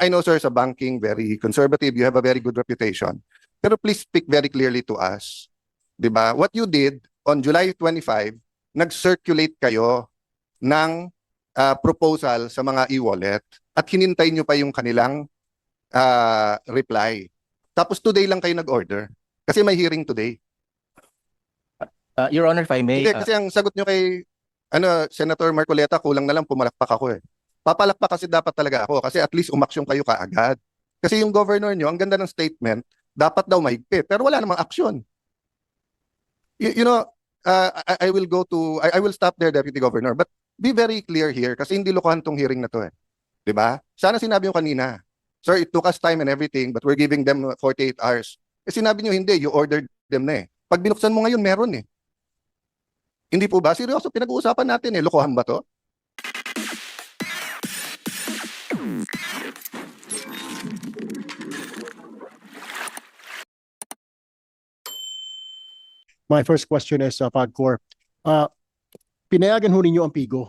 I know, sir, sa banking, very conservative. You have a very good reputation. Pero please speak very clearly to us. Diba? What you did on July 25, nag-circulate kayo ng proposal sa mga e-wallet at hinintay nyo pa yung kanilang reply. Tapos today lang kayo nag-order. Kasi may hearing today. Your Honor, if I may... Hindi, kasi ang sagot nyo kay Senator Marcoleta, kulang na lang pumalakpak ako eh. Papalakpak kasi dapat talaga ako kasi at least umaksyon kayo kaagad. Kasi yung governor nyo, ang ganda ng statement, dapat daw mahigpit. Pero wala namang aksyon. You know, I will go to, I will stop there, Deputy Governor. But be very clear here kasi hindi lokohan tong hearing na to eh. Diba? Sana sinabi nyo kanina, sir, it took us time and everything but we're giving them 48 hours. Eh sinabi nyo hindi, you ordered them na eh. Pag binuksan mo ngayon, meron eh. Hindi po ba? Seryoso, pinag-uusapan natin eh. Lokohan ba to? My first question is, PAGCOR, pinayagan ho ninyo ang PIGO.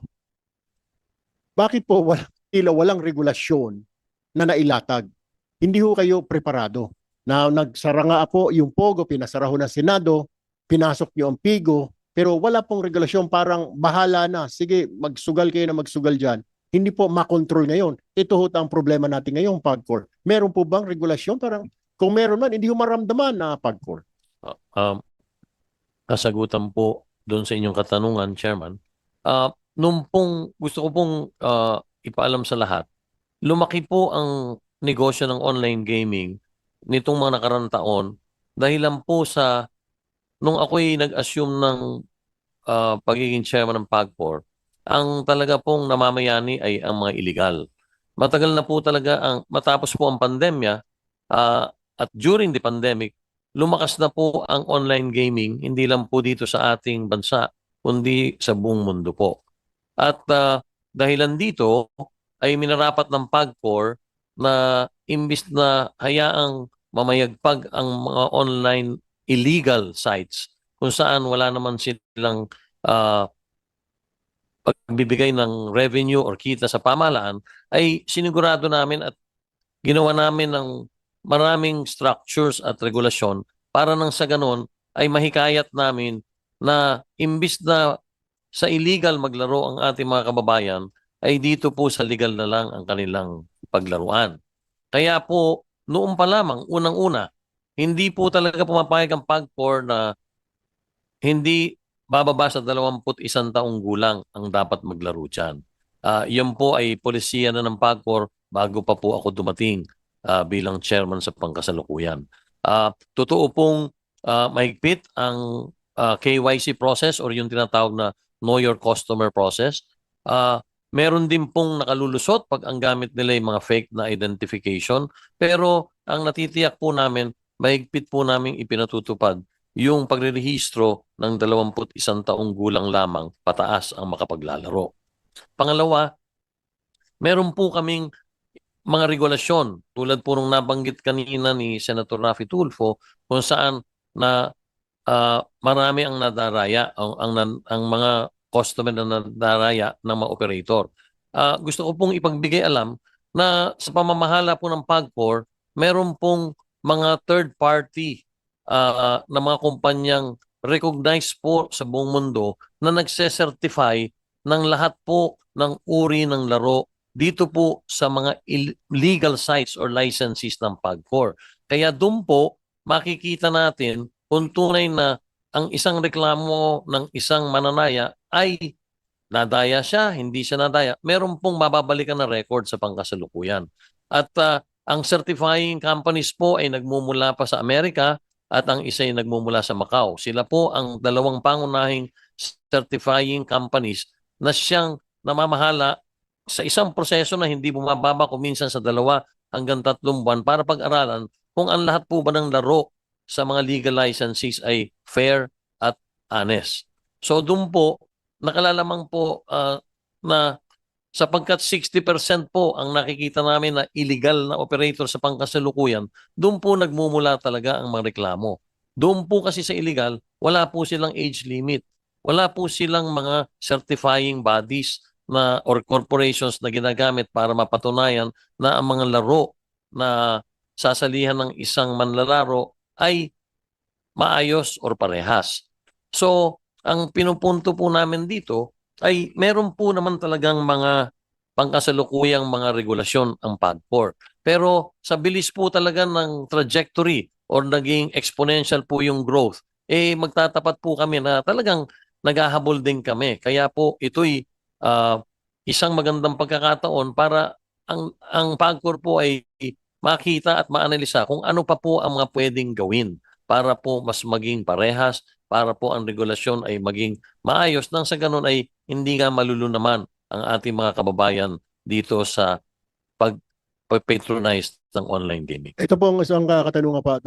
Bakit po walang regulasyon na nailatag? Hindi ho kayo preparado. Na nagsara nga po yung POGO, pinasara ho ng Senado, pinasok nyo ang PIGO, pero wala pong regulasyon, parang bahala na. Sige, magsugal kayo na magsugal dyan. Hindi po makontrol ngayon. Ito ho ang problema natin ngayon, PAGCOR. Meron po bang regulasyon? Parang kung meron man, hindi ho maramdaman na PAGCOR. Kasagutan po doon sa inyong katanungan, Chairman. Gusto ko pong ipaalam sa lahat, lumaki po ang negosyo ng online gaming nitong mga nakarang taon dahilan po sa nung ako'y nag-assume ng pagiging chairman ng PAGCOR, ang talaga pong namamayani ay ang mga illegal. Matagal na po talaga matapos po ang pandemya at during the pandemic, lumakas na po ang online gaming, hindi lang po dito sa ating bansa, kundi sa buong mundo po. At dahilan dito ay minarapat ng PAGCOR na imbis na hayaang mamayagpag ang mga online illegal sites kung saan wala naman silang pagbibigay ng revenue or kita sa pamahalaan, ay sinigurado namin at ginawa namin ng maraming structures at regulasyon para nang sa ganon ay mahikayat namin na imbis na sa illegal maglaro ang ating mga kababayan, ay dito po sa legal na lang ang kanilang paglaruan. Kaya po, noon pa lamang, unang-una, hindi po talaga pumapayag ang PAGCOR na hindi bababa sa 21 taong gulang ang dapat maglaro dyan. Yan po ay polisiya na ng PAGCOR bago pa po ako dumating bilang chairman sa pangkasalukuyan. Totoo pong mahigpit ang KYC process or yung tinatawag na Know Your Customer process. Meron din pong nakalulusot pag ang gamit nila yung mga fake na identification. Pero ang natitiyak po namin, mahigpit po namin ipinatutupad yung pagrerehistro ng 21 taong gulang lamang pataas ang makapaglalaro. Pangalawa, meron po kaming mga regulasyon tulad po nung nabanggit kanina ni Senator Raffy Tulfo kung saan na marami ang nadaraya, ang mga customer na nadaraya ng mga operator. Gusto ko pong ipagbigay alam na sa pamamahala po ng PAGCOR, meron pong mga third party na mga kumpanyang recognized po sa buong mundo na nagse-certify ng lahat po ng uri ng laro dito po sa mga illegal sites or licenses ng PAGCOR. Kaya doon po makikita natin kung tunay na ang isang reklamo ng isang mananaya ay nadaya siya, hindi siya nadaya. Meron pong mababalikan na record sa pangkasalukuyan. At ang certifying companies po ay nagmumula pa sa Amerika at ang isa ay nagmumula sa Macau. Sila po ang dalawang pangunahing certifying companies na siyang namamahala sa isang proseso na hindi bumababa kung minsan sa 2 hanggang 3 buwan para pag-aralan kung ang lahat po ba ng laro sa mga legal licenses ay fair at honest. So doon po, nakalalamang po na sapagkat 60% po ang nakikita namin na illegal na operator sa pangkasalukuyan, doon po nagmumula talaga ang mga reklamo. Doon po kasi sa illegal, wala po silang age limit. Wala po silang mga certifying bodies na or corporations na ginagamit para mapatunayan na ang mga laro na sasalihan ng isang manlalaro ay maayos or parehas. So, ang pinupunto po namin dito ay meron po naman talagang mga pangkasalukuyang mga regulasyon ang PAGCOR. Pero sa bilis po talaga ng trajectory or naging exponential po yung growth, magtatapat po kami na talagang naghahabol din kami. Kaya po ito'y isang magandang pagkakataon para ang PAGCOR po ay makita at maanalisa kung ano pa po ang mga pwedeng gawin para po mas maging parehas, para po ang regulasyon ay maging maayos nang sa ganun ay hindi nga malulunaman ang ating mga kababayan dito sa pag-patronize ng online gaming. Ito pong isang katanungan pa.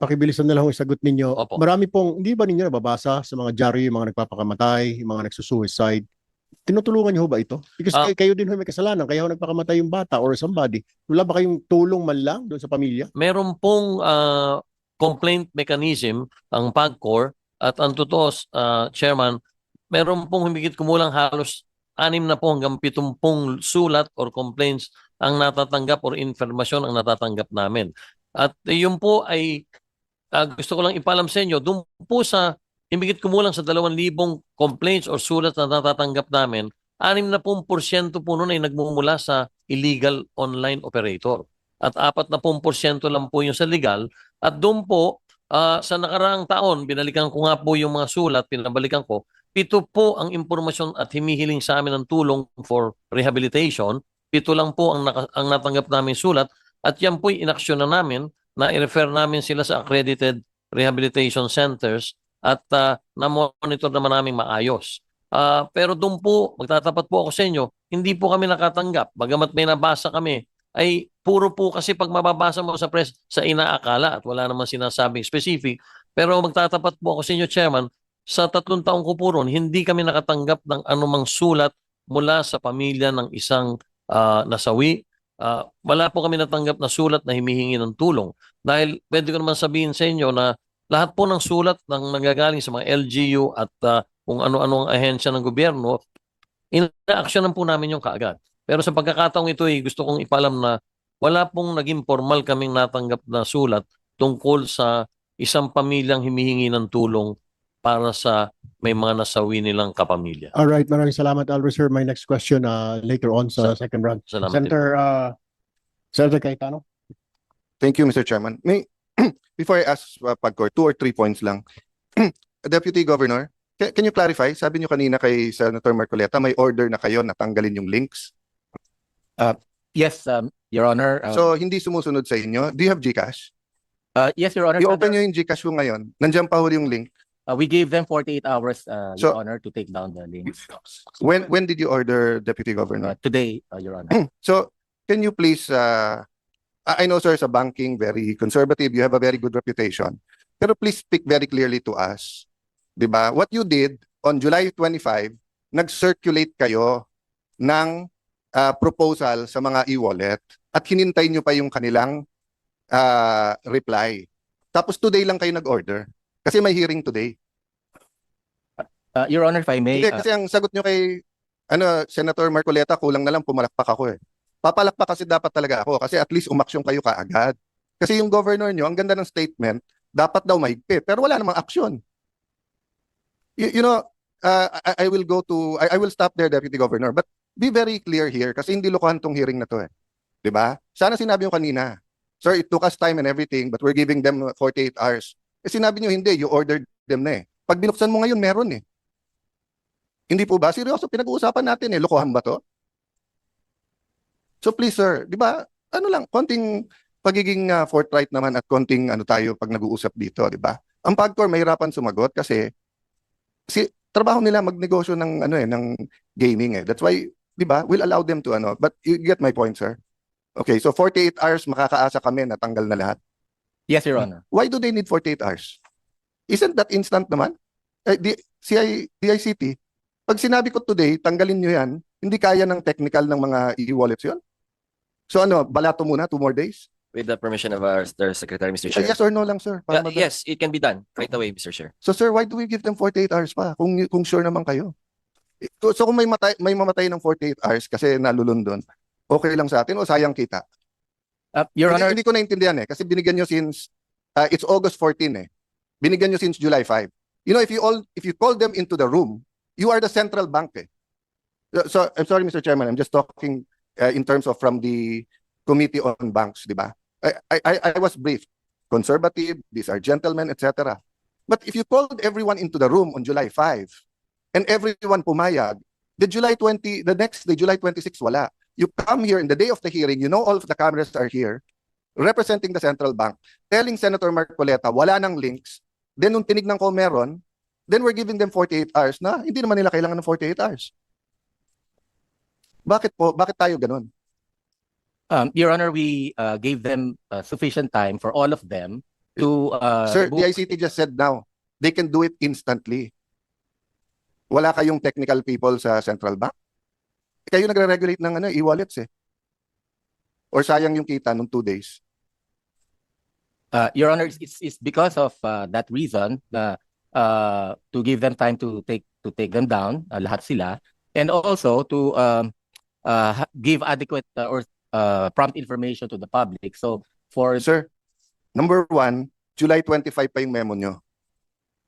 Pakibilisan na lang ang sagot ninyo. Opo. Marami pong, hindi ba ninyo nababasa sa mga diary, yung mga nagpapakamatay, yung mga nagsusuicide? Tinutulungan niyo ho ba ito? Because kayo din ho may kasalanan, kaya ho nagpakamatay yung bata or somebody. Wala ba kayong tulong man lang doon sa pamilya? Meron pong complaint mechanism ang PAGCOR at ang totoo, Chairman, meron pong humigit kumulang halos 6 na po hanggang 70 sulat or complaints ang natatanggap or informasyon ang natatanggap namin. At yun po ay gusto ko lang ipalam sa inyo, doon po sa humigit kumulang sa 2,000 complaints or sulat na natatanggap namin, 60% po nun ay nagmumula sa illegal online operator. At 40% lang po yung sa legal. At doon po, sa nakaraang taon, binalikan ko nga po yung mga sulat, pinabalikan ko, 7 po ang impormasyon at himihiling sa amin ng tulong for rehabilitation. 7 lang po ang natanggap namin sulat. At yan po'y inaksyon na namin na i-refer namin sila sa accredited rehabilitation centers at na-monitor naman namin maayos. Pero doon po, magtatapat po ako sa inyo, hindi po kami nakatanggap. Bagamat may nabasa kami, ay puro po kasi pag mababasa mo sa press sa inaakala at wala naman sinasabing specific. Pero magtatapat po ako sa inyo, Chairman, sa 3 taong ko po ron, hindi kami nakatanggap ng anumang sulat mula sa pamilya ng isang nasawi. Wala po kami natanggap na sulat na himihingi ng tulong. Dahil pwede ko naman sabihin sa inyo na lahat po ng sulat ng nanggagaling sa mga LGU at kung ano-ano ang ahensya ng gobyerno, ina-actionan po namin yung kaagad. Pero sa pagkakataong ito, gusto kong ipalam na wala pong naging formal kaming natanggap na sulat tungkol sa isang pamilyang himihingi ng tulong para sa may mga nasawi nilang kapamilya. All right, maraming salamat. I'll reserve my next question later on sa second round. Salamat. Senator Cayetano. Thank you, Mr. Chairman. Before I ask PAGCOR, 2 or 3 points lang. Deputy Governor, can you clarify? Sabi niyo kanina kay Senator Marcoleta, may order na kayo na tanggalin yung links. Yes, Your Honor. So, hindi sumusunod sa inyo. Do you have GCash? Yes, Your Honor. I-open nyo yung GCash ko ngayon. Nandiyan pa huli yung link. We gave them 48 hours, So- Your Honor, to take down the links. When did you order, Deputy Governor? Today, Your Honor. So, can you please, I know, sir, sa banking, very conservative, you have a very good reputation. Pero please speak very clearly to us. Diba? What you did on July 25, nag-circulate kayo ng proposal sa mga e-wallet at hinintay nyo pa yung kanilang reply. Tapos today lang kayo nag-order. Kasi may hearing today. Your Honor, if I may. Hindi, kasi ang sagot nyo kay Senator Marcoleta, kulang na lang pumalakpak ako eh. Papalakpak kasi dapat talaga ako kasi at least umaksyon kayo kaagad. Kasi yung governor nyo, ang ganda ng statement, dapat daw mahigpit. Pero wala namang aksyon. You know, I will go to, I will stop there, Deputy Governor. But be very clear here kasi hindi lokohan tong hearing na to eh. Diba? Sana sinabi nyo kanina, sir, it took us time and everything but we're giving them 48 hours. Eh sinabi nyo hindi, you ordered them na eh. Pag binuksan mo ngayon, meron eh. Hindi po ba? Seryoso, pinag-uusapan natin eh. Lokohan ba to? So please sir, di ba? Ano lang, konting pagiging forthright naman at konting ano tayo pag nag-uusap dito, di ba? Ang PAGCOR mahirapan sumagot kasi trabaho nila magnegosyo ng ano eh, ng gaming eh. That's why, di ba? We'll allow them to ano. But you get my point, sir. Okay, so 48 hours makakaasa kami na tanggal na lahat. Yes, Your Honor. Why do they need 48 hours? Isn't that instant naman? DICT, pag sinabi ko today, tanggalin nyo yan, hindi kaya ng technical ng mga e-wallets yun? So ano, balato muna, 2 more days? With the permission of our Secretary, Mr. Chair. Yes or no lang, sir? Para madali. Yes, it can be done right away, Mr. Chair. So sir, why do we give them 48 hours pa kung sure naman kayo? So kung may mamatay ng 48 hours kasi nalulundon, okay lang sa atin o sayang kita? Your Honor, Hindi ko naintindihan kasi binigyan nyo since it's August 14 Binigyan nyo since July 5. You know, if you call them into the room, you are the central bank So I'm sorry, Mr. Chairman, I'm just talking in terms of from the Committee on Banks, di ba? I was briefed. Conservative, these are gentlemen, etc. But if you called everyone into the room on July 5 and everyone pumayag, the next day, July 26, wala. You come here in the day of the hearing, you know all of the cameras are here, representing the central bank, telling Senator Marcoleta, wala nang links. Then nung tinignan ko meron, then we're giving them 48 hours na hindi naman nila kailangan ng 48 hours. Bakit po? Bakit tayo ganun? Your Honor, we gave them sufficient time for all of them to Sir, book- the ICT just said now, they can do it instantly. Wala kayong technical people sa central bank? Kayo nagre-regulate ng e-wallets Or sayang yung kita nung 2 days? Your Honor, it's because of that reason to give them time to take them down, lahat sila, and also to give adequate or prompt information to the public. So for Sir, number 1, July 25 pa yung memo nyo.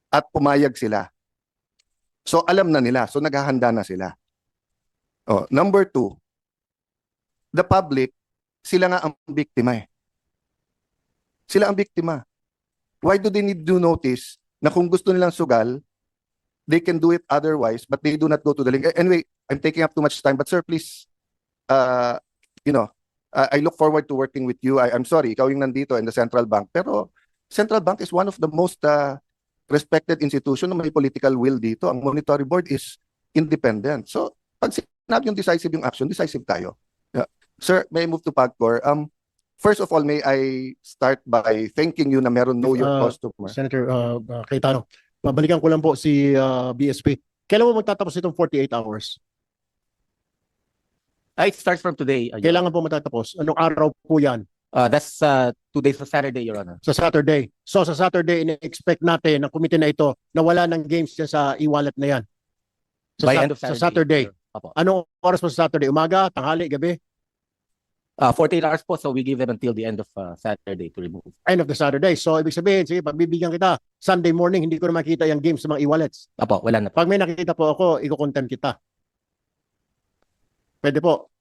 At pumayag sila. So alam na nila. So naghahanda na sila. Number 2, the public, sila nga ang biktima Sila ang biktima. Why do they need to notice na kung gusto nilang sugal, they can do it otherwise, but they do not go to the link. Anyway, I'm taking up too much time, but sir, please, I look forward to working with you. I'm sorry, ikaw yung nandito in the central bank, pero central bank is one of the most respected institution na may political will dito. Ang monetary board is independent. So, pag sinabi yung action, decisive tayo. Yeah. Sir, may I move to PAGCOR? First of all, may I start by thanking you na meron know your customer. Senator Cayetano, babalikan ko lang po si BSP. Kailan mo magtatapos itong 48 hours? it starts from today. Your Kailangan po matatapos. Anong araw po yan? That's 2 days from Saturday, Your Honor. Sa Saturday. So sa Saturday, in-expect natin ng committee na ito na wala ng games dyan sa e-wallet na yan. By end of Sa Saturday. Saturday. Opo. Anong oras po sa Saturday? Umaga, tanghali, gabi? 48 hours po, so we give them until the end of Saturday to remove. End of the Saturday. So ibig sabihin, sige, pagbibigyan kita, Sunday morning, hindi ko na makita yung games sa mga e-wallets. Opo, wala na po. Pag may nakita po ako, i-contempt kita. Pwede po.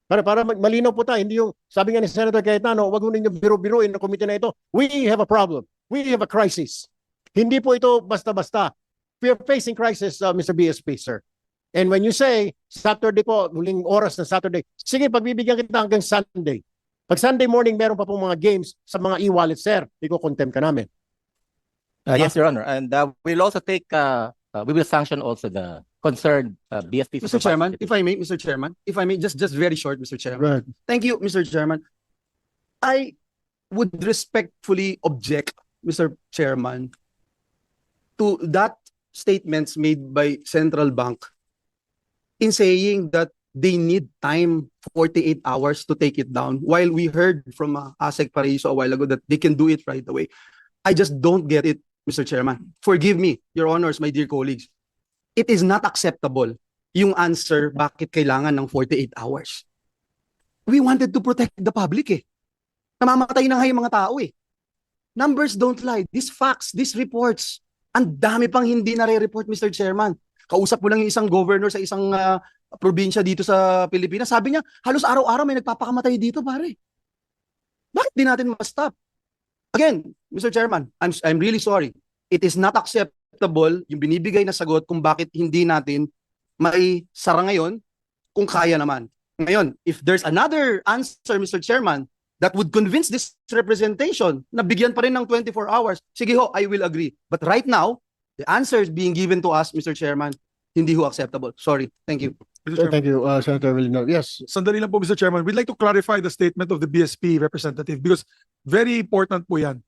Para malinaw po tayo, hindi yung, sabi nga ni Senator Cayetano, wag mo ninyo biro-biruin ng komite na ito. We have a problem. We have a crisis. Hindi po ito basta-basta. We are facing crisis, Mr. BSP, sir. And when you say, Saturday po, huling oras ng Saturday, sige, pagbibigyan kita hanggang Sunday. Pag Sunday morning, meron pa pong mga games sa mga e-wallet, sir. Iko-contempt ka namin. Yes, Your Honor. And we'll also take, we will sanction also the concerned BSP. Mr. Chairman, if I may, Mr. Chairman, if I may, just very short, Mr. Chairman. Right. Thank you, Mr. Chairman. I would respectfully object, Mr. Chairman, to that statements made by Central Bank in saying that they need time, 48 hours to take it down, while we heard from Asek Paraiso a while ago that they can do it right away. I just don't get it, Mr. Chairman. Forgive me, Your Honors, my dear colleagues. It is not acceptable yung answer bakit kailangan ng 48 hours. We wanted to protect the public Namamatay na nga yung mga tao Numbers don't lie. These facts, these reports, ang dami pang hindi nare-report, Mr. Chairman. Kausap mo lang yung isang governor sa isang probinsya dito sa Pilipinas. Sabi niya, halos araw-araw may nagpapakamatay dito, pare. Bakit di natin ma-stop? Again, Mr. Chairman, I'm really sorry. It is not acceptable yung binibigay na sagot kung bakit hindi natin mai sara ngayon kung kaya naman. Ngayon, if there's another answer, Mr. Chairman, that would convince this representation na bigyan pa rin ng 24 hours, sige ho, I will agree. But right now, the answers being given to us, Mr. Chairman, hindi ho acceptable. Sorry. Thank you. Mr. Chairman, Thank you, Senator Villanova. Yes. sandali lang po, Mr. Chairman. We'd like to clarify the statement of the BSP representative because very important po yan.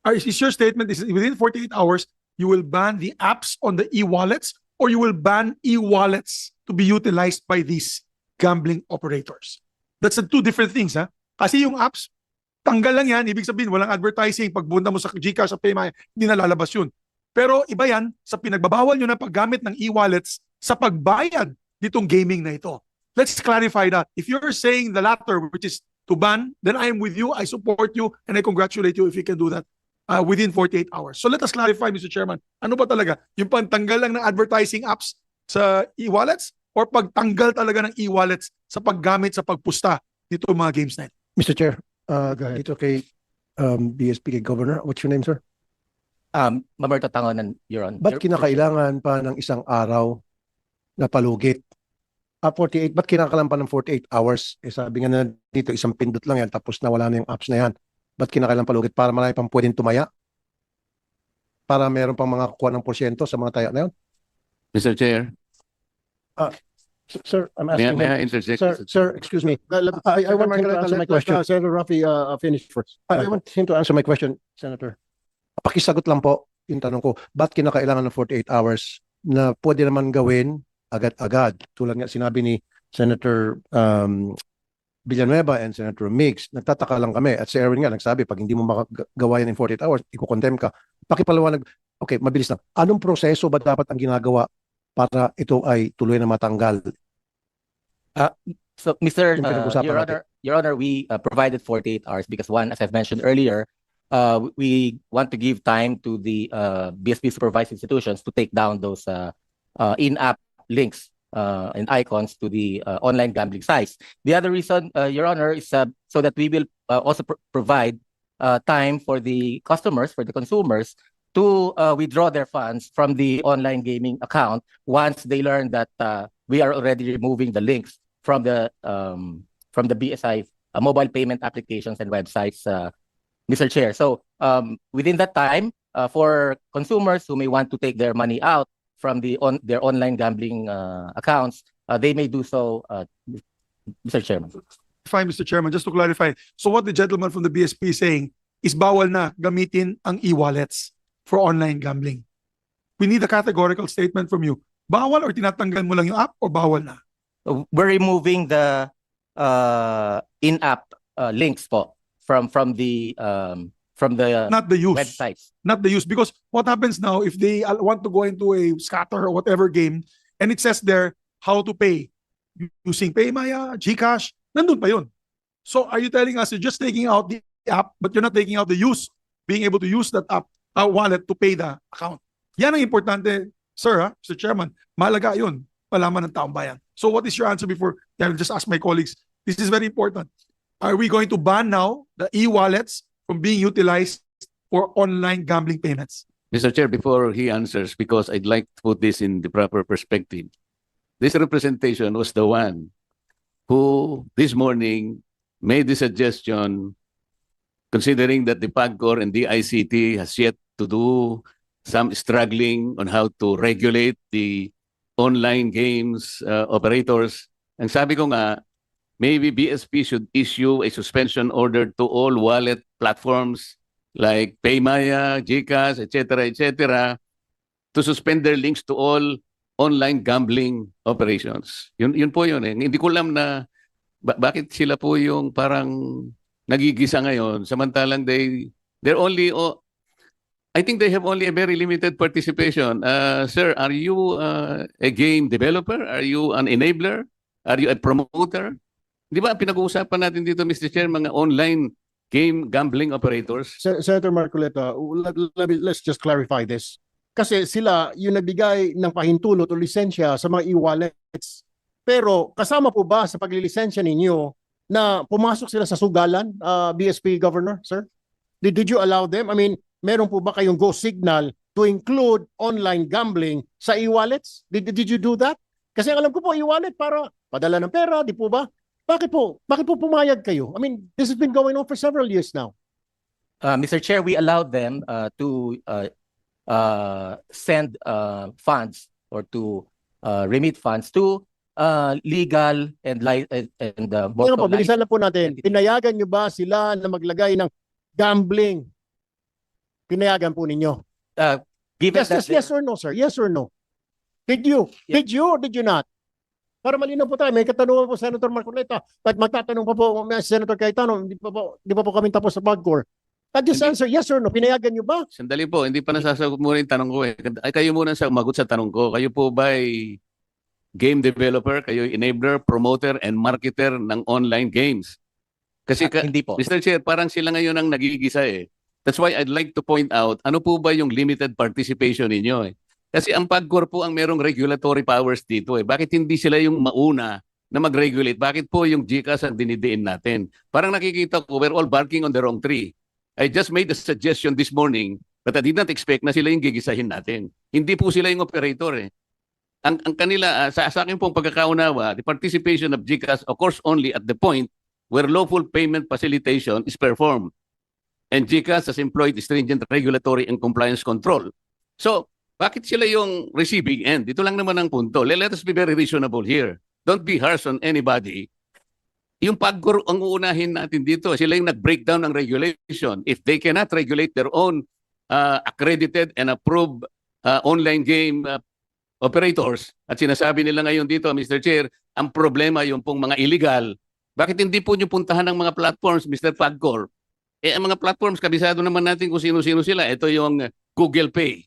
Is your statement is within 48 hours, you will ban the apps on the e-wallets or you will ban e-wallets to be utilized by these gambling operators? That's the two different things, ha? Kasi yung apps, tanggal lang yan. Ibig sabihin, walang advertising. Pagpunta mo sa GCash, sa PayMaya, hindi na lalabas yun. Pero iba yan sa pinagbabawal nyo na paggamit ng e-wallets sa pagbayad nitong gaming na ito. Let's clarify that. If you're saying the latter, which is to ban, then I am with you, I support you, and I congratulate you if you can do that within 48 hours. So let us clarify, Mr. Chairman, ano ba talaga? Yung pagtanggal lang ng advertising apps sa e-wallets or pagtanggal talaga ng e-wallets sa paggamit sa pagpusta nito mga games na ito? Mr. Chair, Go ahead. dito kay BSP, kay Governor. What's your name, sir? Mamerto Tangonan, Your Honor. Ba't kinakailangan pa ng isang araw na palugit? 48, ba't kinakailangan pa ng 48 hours? Eh sabi nga na dito, isang pindot lang yan, tapos nawala na yung apps na yan. Ba't kinakailangan palugit? Para marami pang pwedeng tumaya? Para meron pang mga kukuha ng porsyento sa mga taya na yun? Mr. Chair, Sir, I'm may, asking may him. I interject? Sir, excuse me. I want him to answer my question. Senator Rafi, finish first. I want him to answer my question, Senator. Pakisagot lang po yung tanong ko. Ba't kinakailangan ng 48 hours na pwede naman gawin agad-agad? Tulad nga sinabi ni Senator Villanueva and Senator Mix, nagtataka lang kami. At si Erwin nga nagsabi, pag hindi mo makagawa yan in 48 hours, iko-condemn ka. Pakipaliwanag, okay, mabilis na. Anong proseso ba dapat ang ginagawa para ito ay tuloy na matanggal? So, Mr. Yung pinag-usapan Your natin. Honor, Your Honor, we provided 48 hours because one, as I've mentioned earlier, we want to give time to the BSP supervised institutions to take down those in-app links and icons to the online gambling sites. The other reason, Your Honor, is so that we will also provide time for the customers, for the consumers, to withdraw their funds from the online gaming account once they learn that we are already removing the links from the BSI mobile payment applications and websites, Mr. Chair. So within that time, for consumers who may want to take their money out from their online gambling accounts, they may do so, Mr. Chairman. Fine, Mr. Chairman, just to clarify. So what the gentleman from the BSP is saying is bawal na gamitin ang e-wallets for online gambling. We need a categorical statement from you. Bawal or tinatanggal mo lang yung app or bawal na? We're removing the in-app links po from the Not the use. websites. Not the use. Because what happens now if they want to go into a scatter or whatever game and it says there how to pay using PayMaya, GCash, nandun pa yun. So are you telling us you're just taking out the app but you're not taking out the use, being able to use that app, wallet to pay the account? Yan ang importante, sir, Mr. Chairman. Malaga yun, malaman ng taong bayan. So what is your answer before? I will just ask my colleagues. This is very important. Are we going to ban now the e-wallets from being utilized for online gambling payments? Mr. Chair, before he answers, because I'd like to put this in the proper perspective, this representation was the one who this morning made the suggestion, considering that the PAGCOR and the ICT has yet to do some struggling on how to regulate the online games operators. Ang sabi ko nga, maybe BSP should issue a suspension order to all wallet platforms like PayMaya, GCash, etc., to suspend their links to all online gambling operations. Yun po yun eh. Hindi ko alam na bakit sila po yung parang nagigisa ngayon samantalang they're only I think they have only a very limited participation. Sir, are you a game developer? Are you an enabler? Are you a promoter? Di ba pinag-uusapan natin dito, Mr. Chair, mga online game gambling operators? Senator Marcoleta, let's just clarify this. Kasi sila yung nagbigay ng pahintulot o lisensya sa mga e-wallets. Pero kasama po ba sa paglilisensya ninyo na pumasok sila sa sugalan, BSP Governor, sir? Did you allow them? I mean, meron po ba kayong go signal to include online gambling sa e-wallets? Did you do that? Kasi alam ko po e-wallet para padala ng pera, di po ba? Bakit po pumayag kayo? I mean, this has been going on for several years now. Mr. Chair, we allowed them to send funds or to remit funds to legal and Pero po, bilisan na po natin. Pinayagan nyo ba sila na maglagay ng gambling? Pinayagan po ninyo? Given that Yes or no, sir? Yes or no? Did you? Yeah. Did you or did you not? Para malinaw po tayo, may katanungan po Senator Marcoleta. At magtatanong pa po Senator Cayetano, di pa po kami tapos sa PAGCOR. Just answer yes or no. Pinayagan nyo ba? Sandali po, hindi pa nasasagot muna yung tanong ko eh. Ay, kayo muna sa umagot sa tanong ko. Kayo po ba game developer, kayo enabler, promoter, and marketer ng online games. Kasi Hindi po. Mr. Chair, parang sila ngayon ang nagigisa eh. That's why I'd like to point out, ano po ba yung limited participation ninyo eh? Kasi ang PAGCOR po ang merong regulatory powers dito eh. Bakit hindi sila yung mauna na mag-regulate? Bakit po yung GCash ang dinidiin natin? Parang nakikita ko, we're all barking on the wrong tree. I just made a suggestion this morning, but I did not expect na sila yung gigisahin natin. Hindi po sila yung operator eh. Ang kanila, sa akin pong pagkakaunawa, the participation of GCash occurs only at the point where lawful payment facilitation is performed. And GCash has employed stringent regulatory and compliance control. So, bakit sila yung receiving end? Ito lang naman ang punto. Let us be very reasonable here. Don't be harsh on anybody. Yung PAGCOR ang uunahin natin dito. Sila yung nag-breakdown ng regulation. If they cannot regulate their own accredited and approved online game operators, at sinasabi nila ngayon dito, Mr. Chair, ang problema yung pong mga illegal. Bakit hindi po nyo puntahan ng mga platforms, Mr. PAGCOR? Ang mga platforms, kabisado naman natin kung sino-sino sila. Ito yung Google Pay.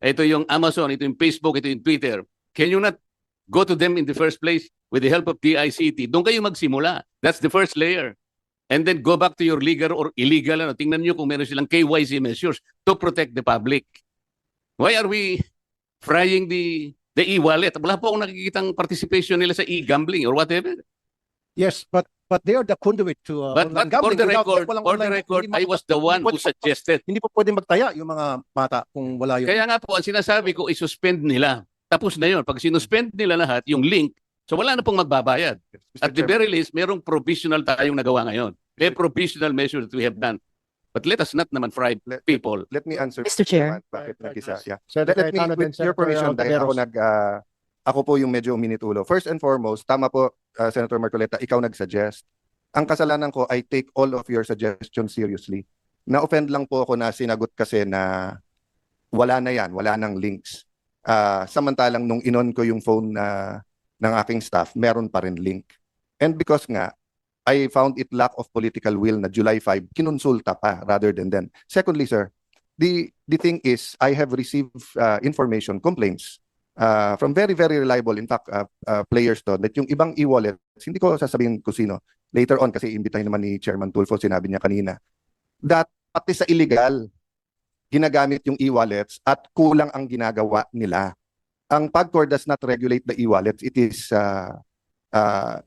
Ito yung Amazon. Ito yung Facebook. Ito yung Twitter. Can you not go to them in the first place with the help of DICT? Doon kayo magsimula. That's the first layer. And then go back to your legal or illegal. Tingnan nyo kung meron silang KYC measures to protect the public. Why are we frying the e-wallet? Wala po akong nakikitang participation nila sa e-gambling or whatever. Yes, but they are the conduit to But online for gambling. the Without- record, walang for the online- record, hindi I was the one who suggested. Hindi po pwedeng magtaya yung mga bata kung wala yun. Kaya nga po, ang sinasabi ko, i-suspend nila. Tapos na yun. Pag sinuspend nila lahat, yung link, so wala na pong magbabayad. Mr. At the Chair, very least, merong provisional tayong nagawa ngayon. May provisional measure that we have done. But let us not naman fry people. let me answer. Mr. Chair. Bakit nag-isa? Yeah. Senator Let me, Cayetano, then with your Senator permission, dahil Ontiveros. ako po yung medyo minitulo. First and foremost, tama po, Senator Marcoleta, ikaw nag-suggest. Ang kasalanan ko, I take all of your suggestions seriously. Na-offend lang po ako na sinagot kasi na wala na yan, wala nang links. Samantalang nung inon ko yung phone ng aking staff, meron pa rin link. And because nga, I found it lack of political will na July 5, kinonsulta pa rather than then. Secondly, sir, the thing is, I have received information, complaints from very, very reliable, in fact, players to, that yung ibang e-wallets, hindi ko sasabihin kung sino, later on, kasi imbitahin naman ni Chairman Tulfo, sinabi niya kanina, that pati sa illegal, ginagamit yung e-wallets at kulang ang ginagawa nila. Ang PAGCOR does not regulate the e-wallets, it is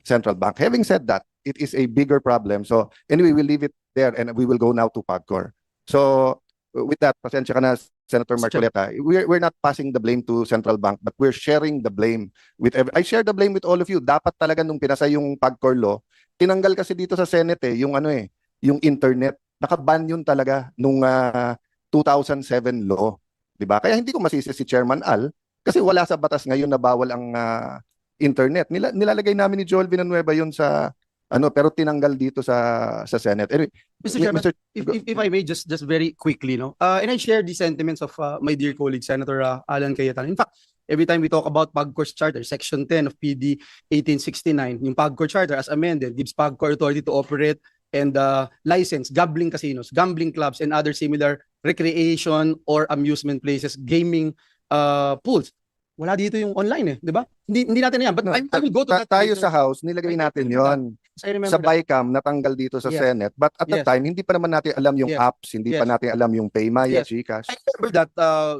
central bank. Having said that, it is a bigger problem. So anyway, we'll leave it there and we will go now to PAGCOR. So with that, pasensya ka na, Senator Marcoleta, we're not passing the blame to central bank, but we're sharing the blame with I share the blame with all of you. Dapat talaga nung pinasa yung PAGCOR law, tinanggal kasi dito sa Senate yung yung internet. Nakaban yun talaga nung 2007 law, 'di ba? Kaya hindi ko masisi si Chairman Al kasi wala sa batas ngayon na bawal ang internet. Nilalagay namin ni Joel Villanueva yun sa pero tinanggal dito sa Senate. Anyway, Mr. Chairman, if I may just very quickly, no? And I share the sentiments of my dear colleague Senator Alan Cayetano. In fact, every time we talk about PAGCOR's charter, Section 10 of PD 1869, yung PAGCOR charter as amended gives PAGCOR authority to operate and license gambling casinos, gambling clubs, and other similar recreation or amusement places, gaming pools. Wala dito yung online di ba? Hindi natin yan. But I will go to that tayo later. sa House, nilagay natin yon. I remember Sa that. BICAM, natanggal dito sa Yes. Senate. But at that Yes. time, hindi pa naman natin alam yung Yes. apps, hindi pa Yes. natin alam yung Paymaya, Yes. GCash. I remember that,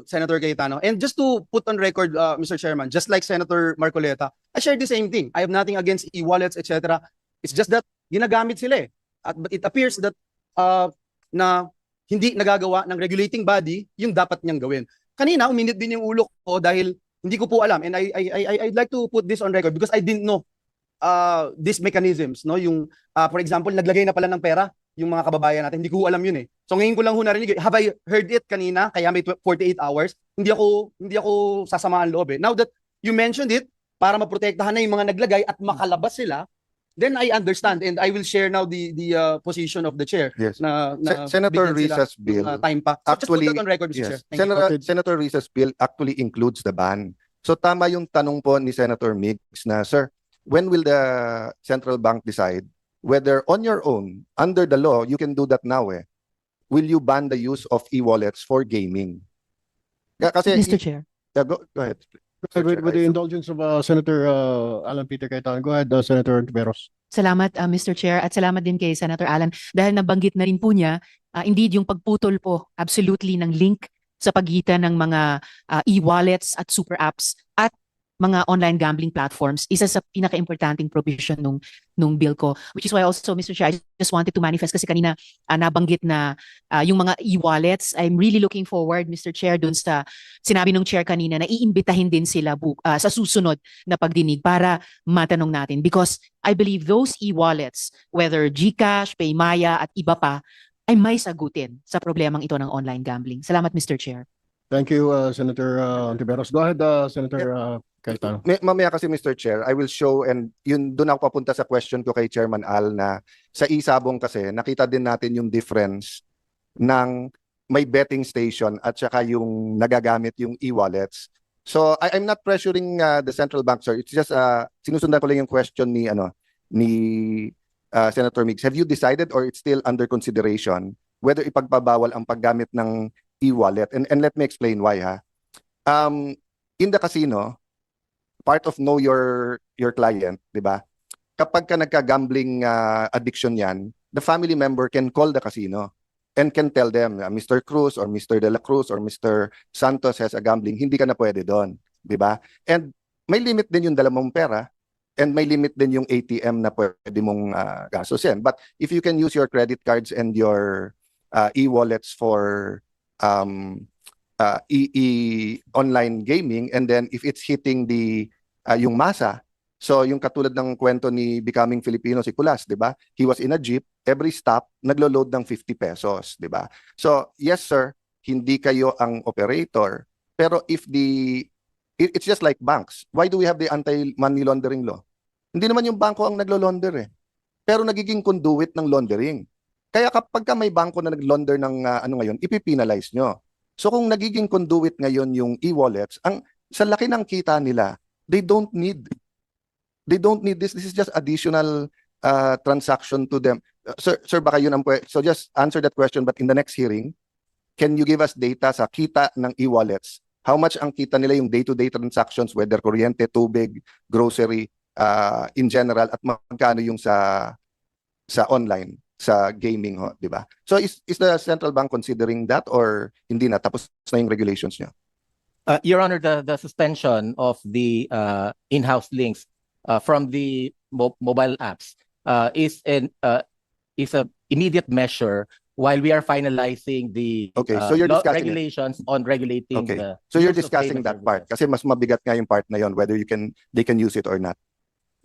Senator Cayetano. And just to put on record, Mr. Chairman, just like Senator Marcoleta, I share the same thing. I have nothing against e-wallets, etc. It's just that ginagamit sila but it appears that na hindi nagagawa ng regulating body yung dapat niyang gawin. Kanina, uminit din yung ulo ko dahil hindi ko po alam. And I'd like to put this on record because I didn't know these mechanisms. No? Yung, for example, naglagay na pala ng pera yung mga kababayan natin. Hindi ko alam yun So ngayon ko lang narinig. Have I heard it kanina? Kaya may 48 hours. Hindi ako sasamaan loob Now that you mentioned it, para maprotektahan na yung mga naglagay at makalabas sila, then I understand and I will share now the position of the chair. Yes. Na Senator bigyan sila Risa's bill, ng, time pa. So actually, just put that on record, Mr. Chair. yes, Thank you. Senator Risa's bill actually includes the ban. So tama yung tanong po ni Senator Mix na, sir, when will the central bank decide whether on your own, under the law, you can do that now will you ban the use of e-wallets for gaming? Kasi, Mr. Chair. Yeah, go ahead. With the indulgence of Senator Alan Peter Cayetano, go ahead, Senator Tiveros. Salamat, Mr. Chair, at salamat din kay Senator Alan. Dahil nabanggit na rin po niya, indeed yung pagputol po absolutely ng link sa pagitan ng mga e-wallets at super apps at mga online gambling platforms, isa sa pinaka-importanting provision nung bill ko. Which is why also, Mr. Chair, I just wanted to manifest kasi kanina nabanggit na yung mga e-wallets. I'm really looking forward, Mr. Chair, dun sa sinabi nung chair kanina na iimbitahin din sila sa susunod na pagdinig para matanong natin. Because I believe those e-wallets, whether GCash, Paymaya at iba pa, ay may sagutin sa problemang ito ng online gambling. Salamat, Mr. Chair. Thank you, Senator Tiveros. Go ahead, Senator Cayetano. Mamaya kasi, Mr. Chair, I will show, and yun doon ako papunta sa question ko kay Chairman Al, na sa isabong kasi nakita din natin yung difference ng may betting station at saka yung nagagamit yung e-wallets. So I'm not pressuring the central bank, sir. It's just sinusundan ko lang yung question ni Senator Migs. Have you decided, or it's still under consideration, whether ipagpabawal ang paggamit ng e-wallet? And let me explain why, ha. In the casino, part of know your client, di ba? Kapag ka nagka-gambling addiction yan, the family member can call the casino and can tell them, Mr. Cruz or Mr. De La Cruz or Mr. Santos has a gambling, hindi ka na pwede doon, di ba? And may limit din yung dala mong pera, and may limit din yung ATM na pwede mong gastusin. But if you can use your credit cards and your e-wallets for online gaming, and then if it's hitting yung masa, so yung katulad ng kwento ni Becoming Filipino si Kulas, di ba? He was in a jeep, every stop naglo-load ng 50 pesos, di ba? So yes sir, hindi kayo ang operator, pero if it's just like banks. Why do we have the anti-money laundering law? Hindi naman yung bangko ang naglo-launder pero nagiging conduit ng laundering. Kaya kapag may bangko na nag-launder ng ngayon, ipipinalize nyo. So kung nagiging conduit ngayon yung e-wallets, sa laki ng kita nila, they don't need this. This is just additional transaction to them. Sir, baka yun ang so just answer that question, but in the next hearing, can you give us data sa kita ng e-wallets? How much ang kita nila yung day-to-day transactions, whether kuryente, tubig, grocery, in general, at magkano yung sa online, sa gaming, di ba? So is the central bank considering that, or hindi na, tapos na yung regulations nyo? Your Honor, the suspension of the in-house links from the mobile apps is a immediate measure while we are finalizing the so you're discussing regulations on regulating the so you're use of discussing payment that part services. kasi mas mabigat nga yung part na yon, whether they can use it or not.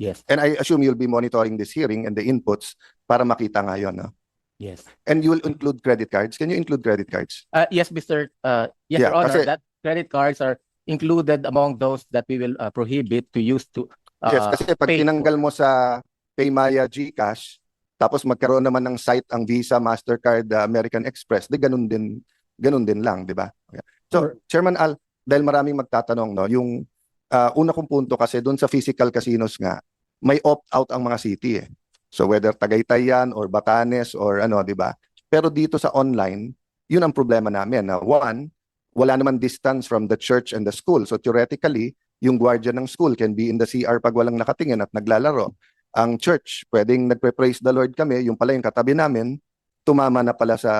Yes. And I assume you'll be monitoring this hearing and the inputs para makita nga yun, no? Yes. And you will include credit cards. Can you include credit cards? Yes, Mr. Yes, Yeah, Your Honor, kasi- that credit cards are included among those that we will prohibit to use to Yes, kasi pag pay tinanggal mo sa Paymaya, GCash, tapos magkaroon naman ng site ang Visa, Mastercard, American Express, di ganun din lang, di ba? Okay. So, Chairman Al, dahil maraming magtatanong, no, yung una kong punto kasi doon sa physical casinos nga, may opt-out ang mga city . So whether Tagaytay yan or Batanes or di ba? Pero dito sa online, yun ang problema namin. One, wala naman distance from the church and the school. So theoretically, yung guardian ng school can be in the CR pag walang nakatingin at naglalaro. Ang church, pwedeng nagpe-praise the Lord kami, yung pala yung katabi namin, tumama na pala sa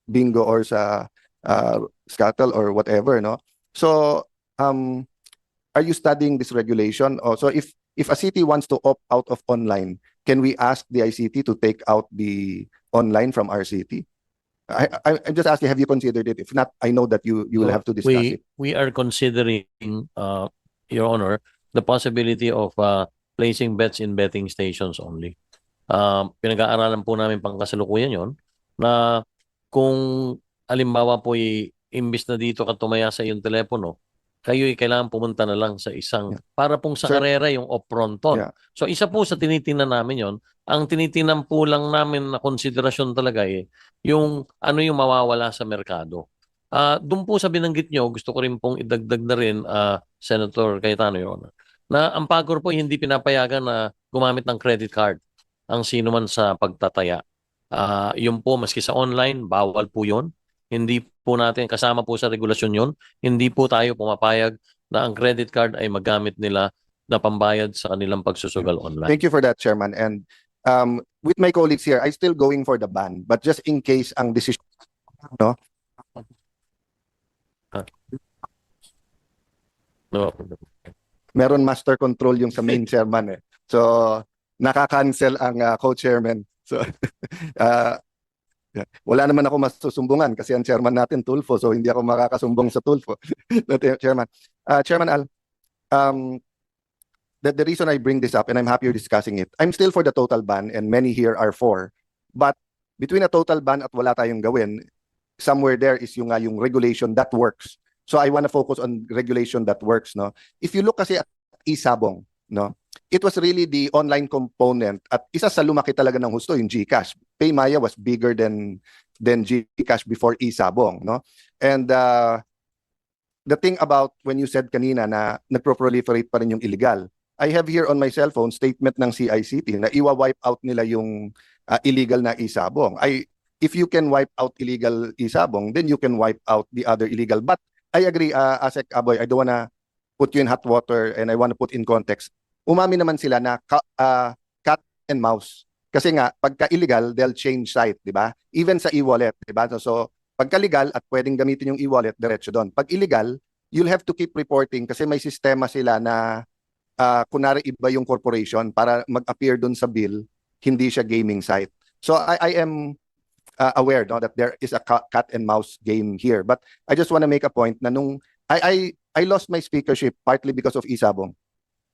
bingo or sa scuttle or whatever, no? So, are you studying this regulation? So if a city wants to opt out of online, can we ask the ICT to take out the online from our city? I'm just asking, have you considered it? If not, I know that you will have to discuss it. We are considering, Your Honor, the possibility of placing bets in betting stations only. Pinag-aaralan po namin pangkasalukuyan yon na kung alimbawa po imbis na dito ka tumaya sa iyong telepono, kayo kailangan pumunta na lang sa isang, para pong sa Sir, karera yung off-fronton. Yeah. So isa po sa tinitingnan namin yon. Ang tinitingnan po lang namin na konsiderasyon talaga yung ano yung mawawala sa merkado. Doon po sa binanggit nyo, gusto ko rin pong idagdag na rin, Senator Cayetano, Your Honor, na ang PAGCOR po hindi pinapayagan na gumamit ng credit card ang sino man sa pagtataya. Yun po, maski sa online, bawal po yun. Hindi po natin, kasama po sa regulasyon yun, hindi po tayo pumapayag na ang credit card ay magamit nila na pambayad sa kanilang pagsusugal online. Thank you for that, Chairman. And with my colleagues here, I still going for the ban. But just in case ang decision, no? No. Meron master control yung sa main chairman eh. So, nakaka-cancel ang co-chairman. So, wala naman ako masusumbungan kasi ang chairman natin Tulfo, so hindi ako makakasumbong sa Tulfo. Chairman. Chairman Al, the reason I bring this up, and I'm happy you're discussing it, I'm still for the total ban and many here are for. But between a total ban at wala tayong gawin, somewhere there is yung regulation that works. So I want to focus on regulation that works, no? If you look kasi at Isabong, no? It was really the online component at isa sa lumaki talaga ng husto yung GCash. Paymaya was bigger than GCash before Isabong, no? And the thing about when you said kanina na nagpo-proliferate pa rin yung illegal, I have here on my cell phone statement ng CICT na iwa-wipe out nila yung illegal na Isabong. If you can wipe out illegal Isabong, then you can wipe out the other illegal. But I agree, Asek Aboy, I don't wanna put you in hot water and I want to put in context. Umami naman sila na cat and mouse. Kasi nga, pagka illegal, they'll change site, di ba? Even sa e-wallet, di ba? So, pagka legal at pwedeng gamitin yung e-wallet, diretso doon. Pag illegal, you'll have to keep reporting kasi may sistema sila na kunwari iba yung corporation para mag-appear doon sa bill, hindi siya gaming site. So, I am aware no, that there is a cat and mouse game here. But I just want to make a point na nung I lost my speakership partly because of Isabong.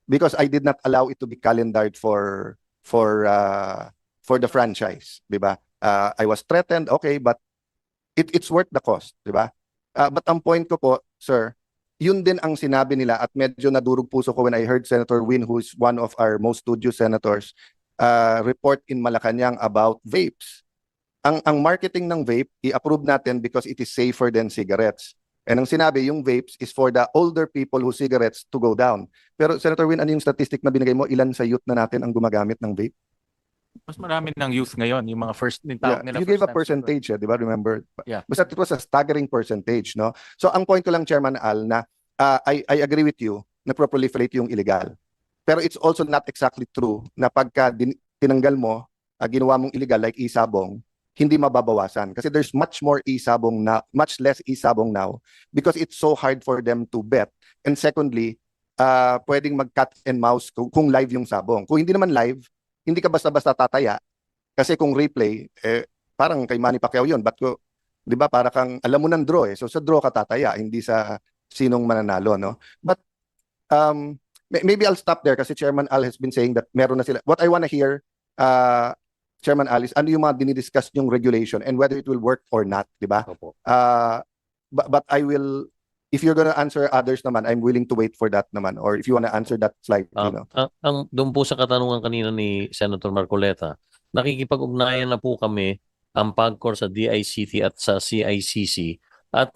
Because I did not allow it to be calendared for the franchise, di ba? I was threatened, okay, but it's worth the cost, di ba? But ang point ko po, sir, yun din ang sinabi nila at medyo nadurog puso ko when I heard Senator Win, who's one of our most studious senators, report in Malacanang about vapes. Ang marketing ng vape, i-approve natin because it is safer than cigarettes. And ang sinabi, yung vapes is for the older people whose cigarettes to go down. Pero Senator Win, ano yung statistic na binigay mo? Ilan sa youth na natin ang gumagamit ng vape? Mas marami ng youth ngayon, yung mga first, yung tawag nila. You gave a percentage, di ba? Remember? Yeah. But it was a staggering percentage, no? So ang point ko lang, Chairman Al, na I agree with you na proliferate yung illegal. Pero it's also not exactly true na pagka tinanggal mo, ginawa mong illegal like Isabong, hindi mababawasan kasi there's much less isabong now because it's so hard for them to bet. And secondly, pwedeng mag-cat and mouse kung live yung sabong. Kung hindi naman live, hindi ka basta-basta tataya kasi kung replay, parang kay Manny Pacquiao yun. But, di ba, para kang alam mo ng draw eh. So sa draw ka tataya, hindi sa sinong mananalo, no? But maybe I'll stop there kasi Chairman Al has been saying that meron na sila. What I want to hear, Chairman Alice, ano yung mga dinidiscuss yung regulation and whether it will work or not, di ba? But I will, if you're gonna answer others naman, I'm willing to wait for that naman. Or if you wanna answer that slide, you know. Doon po sa katanungan kanina ni Senator Marcoleta, nakikipag-ugnayan na po kami ang PAGCOR sa DICT at sa CICC. At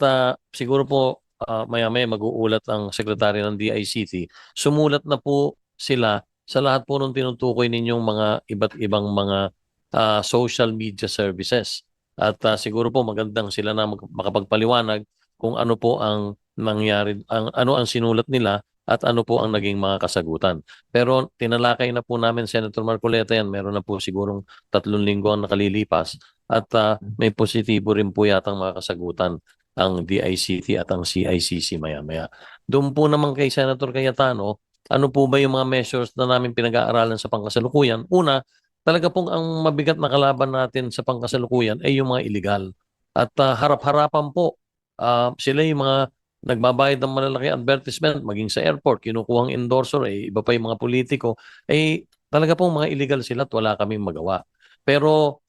siguro po maya-maya mag-uulat ang sekretary ng DICT. Sumulat na po sila sa lahat po ng tinutukoy ninyong mga iba't ibang mga social media services. At siguro po magandang sila na makapagpaliwanag kung ano po ang nangyari, ano ang sinulat nila at ano po ang naging mga kasagutan. Pero tinalakay na po namin, Senator Marcoleta, yan. Meron na po sigurong 3 linggo ang nakalilipas at may positibo rin po yatang mga kasagutan ang DICT at ang CICC maya-maya. Doon po naman kay Senator Cayetano, ano po ba yung mga measures na namin pinag-aaralan sa pangkasalukuyan? Una, talaga pong ang mabigat na kalaban natin sa pangkasalukuyan ay yung mga illegal. At harap-harapan po, sila yung mga nagbabayad ng malalaki advertisement, maging sa airport, kinukuhang endorser, iba pa yung mga politiko, talaga pong mga illegal sila at wala kaming magawa. Pero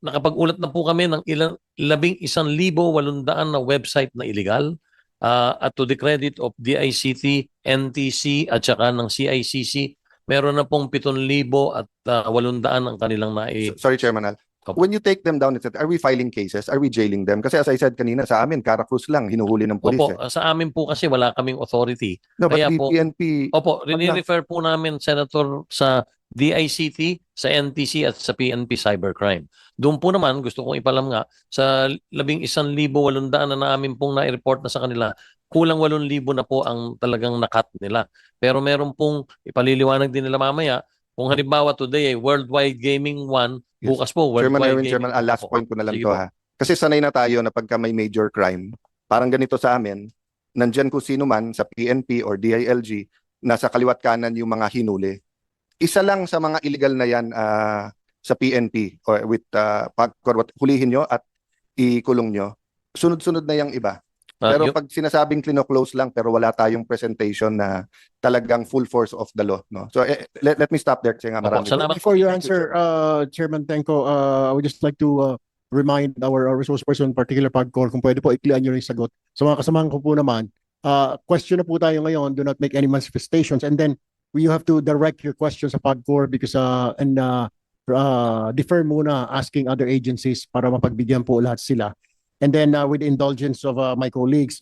nakapag-ulat na po kami ng 11,800 na website na illegal. At to the credit of DICT, NTC at saka ng CICC, meron na pong 7,800 ang kanilang Sorry, Chairman Al. When you take them down, are we filing cases? Are we jailing them? Kasi as I said kanina, sa amin, Caracruz lang, hinuhuli ng pulis. Opo, sa amin po kasi wala kaming authority. No, but Kaya the po, PNP... Opo, rini-refer po namin, Senator, sa DICT, sa NTC at sa PNP Cybercrime. Doon po naman, gusto kong ipalam nga, sa 11,800 na namin pong na-report na sa kanila, kulang 8,000 na po ang talagang nakat nila. Pero meron pong ipaliliwanag din nila mamaya, kung halimbawa today ay Worldwide Gaming 1, Yes. bukas po Chairman Worldwide Erwin, Gaming Chairman, 2 last po. point ko na lang Sige to po. ha. Kasi sanay na tayo na pagka may major crime, parang ganito sa amin, nandyan kung sino man sa PNP or DILG, nasa kaliwat kanan yung mga hinuli. Isa lang sa mga illegal na yan sa PNP or with hulihin nyo at ikulong nyo. Sunod-sunod na yung iba. Pero Yung- pag sinasabing close lang pero wala tayong presentation na talagang full force of the law, no. So let me stop there kasi nga marami. Salamat. Before you Thank you, answer, Chairman Tenko, I would just like to remind our resource person, particular PAGCOR, kung pwede po iklian nyo rin yung sagot. Sa mga kasamahan ko po naman, question na po tayo ngayon, do not make any manifestations, and then you have to direct your questions sa PAGCOR because defer muna asking other agencies para mapagbigyan po lahat sila. And then with the indulgence of my colleagues,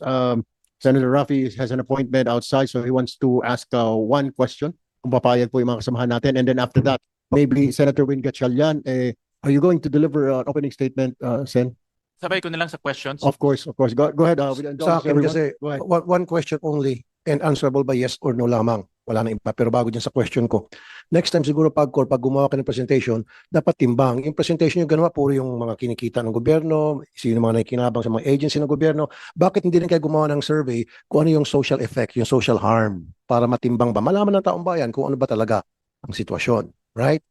Senator Raffy has an appointment outside, so he wants to ask one question. Kung papayag po yung mga kasamahan natin. And then after that, maybe Senator Win Gatchalian, are you going to deliver an opening statement, Sen? Sabay ko na lang sa questions. Of course, of course. Go ahead. With the Sa indulgence, akin everyone. kasi, Go ahead. one question only and answerable by yes or no lamang. Wala na iba. Pero bago dyan sa question ko, next time siguro pag gumawa ka ng presentation, dapat timbang. Yung presentation yung ganawa, puro yung mga kinikita ng gobyerno, sino mga nakikinabang sa mga agency ng gobyerno. Bakit hindi rin kayo gumawa ng survey kung ano yung social effect, yung social harm, para matimbang ba? Malaman ng taong bayan kung ano ba talaga ang sitwasyon. Right?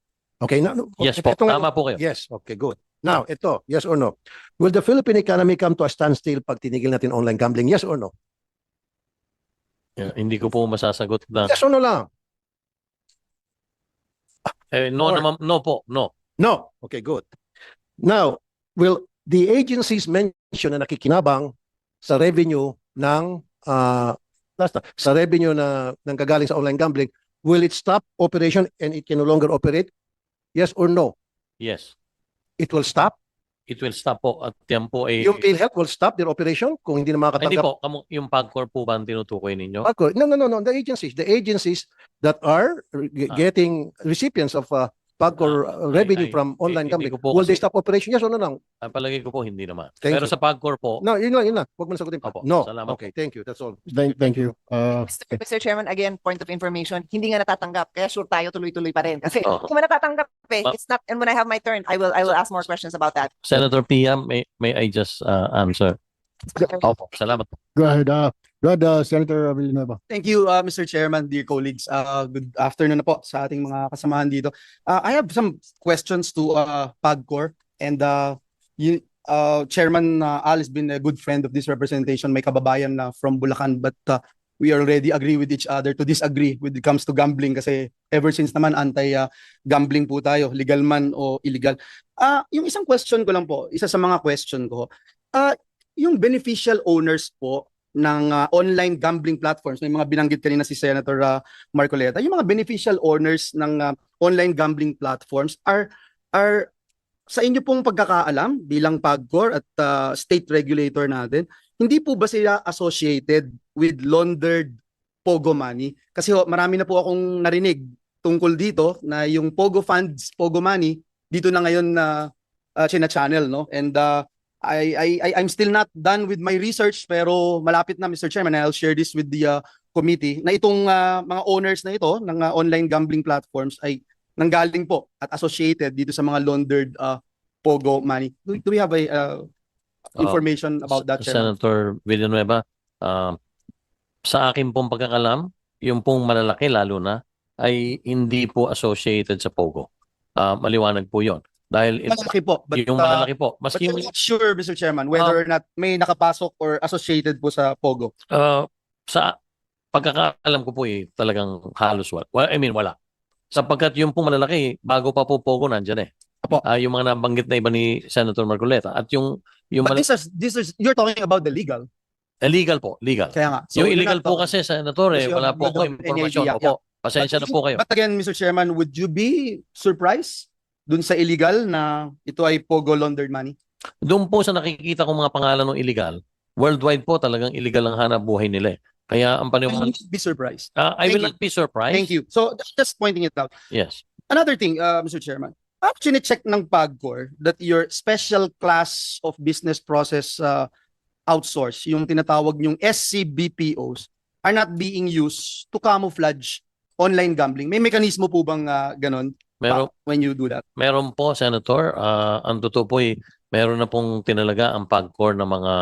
Okay. Yes po, tama po kayo. Yes, okay, good. Now, ito, yes or no? Will the Philippine economy come to a standstill pag tinigil natin online gambling? Yes or no? Hindi ko po masasagot na. Yes or no lang? No Or- naman, no po, no. No. Okay, good. Now, will the agencies mention na nakikinabang sa revenue ng sa revenue na nanggagaling sa online gambling, will it stop operation and it can no longer operate? Yes or no? Yes. It will stop? It will stop po at yan po ay... Yung PhilHealth will stop their operation kung hindi na Hindi makakatanggap? po, yung PAGCOR po ba ang tinutukoy ninyo? No. The agencies that are getting recipients of PAGCOR revenue Ay, from online hindi gambling, ko po will they kasi- stop operation? Yes or no lang? Palagay ko po hindi naman. Thank Pero you. sa PAGCOR po, No, yun lang. Huwag mo na sagutin pa. Opo, No. salamat Okay, thank you. That's all. Thank you. Mr. Chairman, again, point of information, hindi nga natatanggap. Kaya sure tayo tuloy-tuloy pa rin. Kasi Oo. kung natatanggap Ma- it's not, and when I have my turn, I will ask more questions about that. Senator Pia, may I just answer? Opo, salamat po. Go ahead. Senator Villanueva. Thank you, Mr. Chairman, dear colleagues. Good afternoon na po sa ating mga kasamahan dito. I have some questions to PAGCOR, and Chairman Al has been a good friend of this representation. May kababayan na from Bulacan, but we already agree with each other to disagree when it comes to gambling kasi ever since naman anti-gambling po tayo, legal man o illegal. Yung isang question ko lang po, isa sa mga question ko, yung beneficial owners po ng online gambling platforms, may mga binanggit kanina si Senator Marcoleta, yung mga beneficial owners ng online gambling platforms are sa inyo pong pagkakaalam bilang PAGCOR at state regulator natin, hindi po ba sila associated with laundered Pogo money? Kasi marami na po akong narinig tungkol dito na yung Pogo funds, Pogo money, dito na ngayon na china-channel, no? And I'm still not done with my research pero malapit na, Mr. Chairman, I'll share this with the committee na itong mga owners na ito ng online gambling platforms ay nanggaling po at associated dito sa mga laundered Pogo money. Do we have a information about that, Chairman? Senator Villanueva, sa akin pong pagkakalam, yung pong malalaki lalo na ay hindi po associated sa Pogo. Maliwanag po yon. Dahil Malaki po. But, yung malalaki po. but Maski you're not sure, Mr. Chairman, whether or not may nakapasok or associated po sa Pogo. sa pagkakaalam ko po talagang halos wala. Wala. Sapagkat yung pong malalaki, bago pa po Pogo nandyan eh. Apo. Yung mga nabanggit na iba ni Senator Marcoleta. At yung But this is you're talking about the legal. illegal po, legal. Kaya nga. So Yung you're illegal not po talking- kasi, Senator, Kasi wala po you ako don't have any impormasyon. idea. Opo, pasensya na po kayo. But again, Mr. Chairman, would you be surprised dun sa illegal na ito ay Pogo laundered money? Doon po sa nakikita kong mga pangalan ng illegal, worldwide po talagang illegal ang hanap buhay nila eh. Kaya ang I paniwala, would be surprised. I will Thank not be surprised. Thank you. So just pointing it out. Yes. Another thing, Mr. Chairman, actually check ng PAGCOR that your special class of business process outsource, yung tinatawag yung SCBPOs, are not being used to camouflage online gambling? May mekanismo po bang ganon when you do that? Meron po, Senator. Ang totoo po meron na pong tinalaga ang PAGCOR ng mga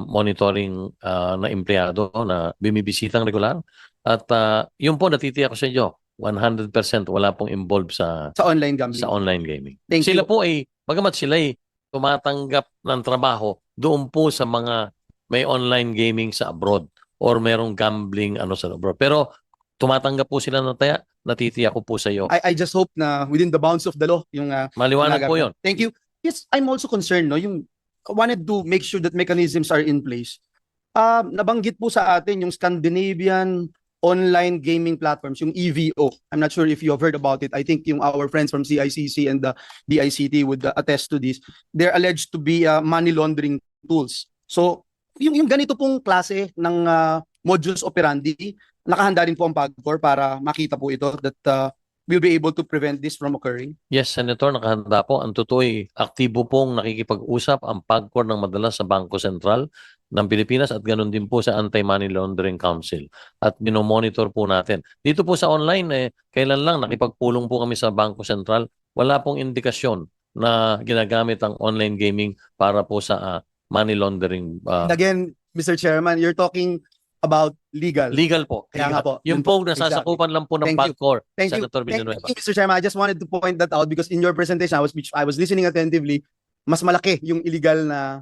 monitoring na empleyado na bumibisitang regular. At yun po, natitiyak ko sa inyo, 100% wala pong involved sa online gambling. sa online gaming. Thank Sila you. po bagamat sila tumatanggap ng trabaho doon po sa mga may online gaming sa abroad or merong gambling sa abroad. Pero tumatanggap po sila ng taya, natitiyak ko po sa iyo. I just hope na within the bounds of the law yung Maliwanag po yun. Thank you. Yes, I'm also concerned, no, yung wanted to make sure that mechanisms are in place. Nabanggit po sa atin yung Scandinavian online gaming platforms, yung EVO. I'm not sure if you have heard about it. I think yung our friends from CICC and the DICT would attest to this. They're alleged to be money laundering tools. So, yung ganito pong klase ng modus operandi, nakahanda rin po ang PAGCOR para makita po ito that we'll be able to prevent this from occurring. Yes, Senator, nakahanda po. Ang totoo aktibo pong nakikipag-usap ang PAGCOR ng madalas sa Bangko Sentral ng Pilipinas at ganoon din po sa Anti-Money Laundering Council. At minomonitor po natin. Dito po sa online, kailan lang nakipagpulong po kami sa Bangko Sentral, wala pong indikasyon na ginagamit ang online gaming para po sa money laundering. And again, Mr. Chairman, you're talking about legal. Legal po. Kaya nga po. Yung po nasasakupan lang po ng Thank you. PAGCOR, Thank you. Senator Villanueva. Thank you, Mr. Chairman. I just wanted to point that out because in your presentation, I was listening attentively. Mas malaki yung illegal na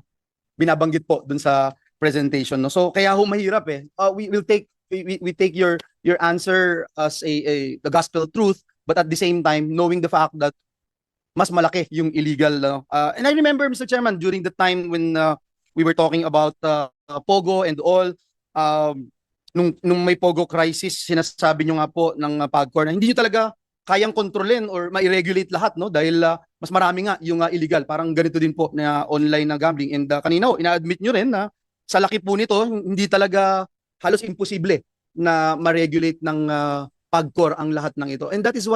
binabanggit po dun sa presentation, no? So kaya mahirap we take your answer as the gospel truth, but at the same time knowing the fact that mas malaki yung illegal, and I remember, Mr. Chairman, during the time when we were talking about Pogo and all, nung may Pogo crisis, sinasabi nyo nga po ng PAGCOR na hindi nyo talaga kayang kontrolin or ma-regulate lahat, no? Dahil mas marami nga yung illegal. Parang ganito din po na online na gambling. And kanina, ina-admit nyo rin na sa laki po nito, hindi talaga halos imposible na ma-regulate ng PAGCOR ang lahat ng ito. And that is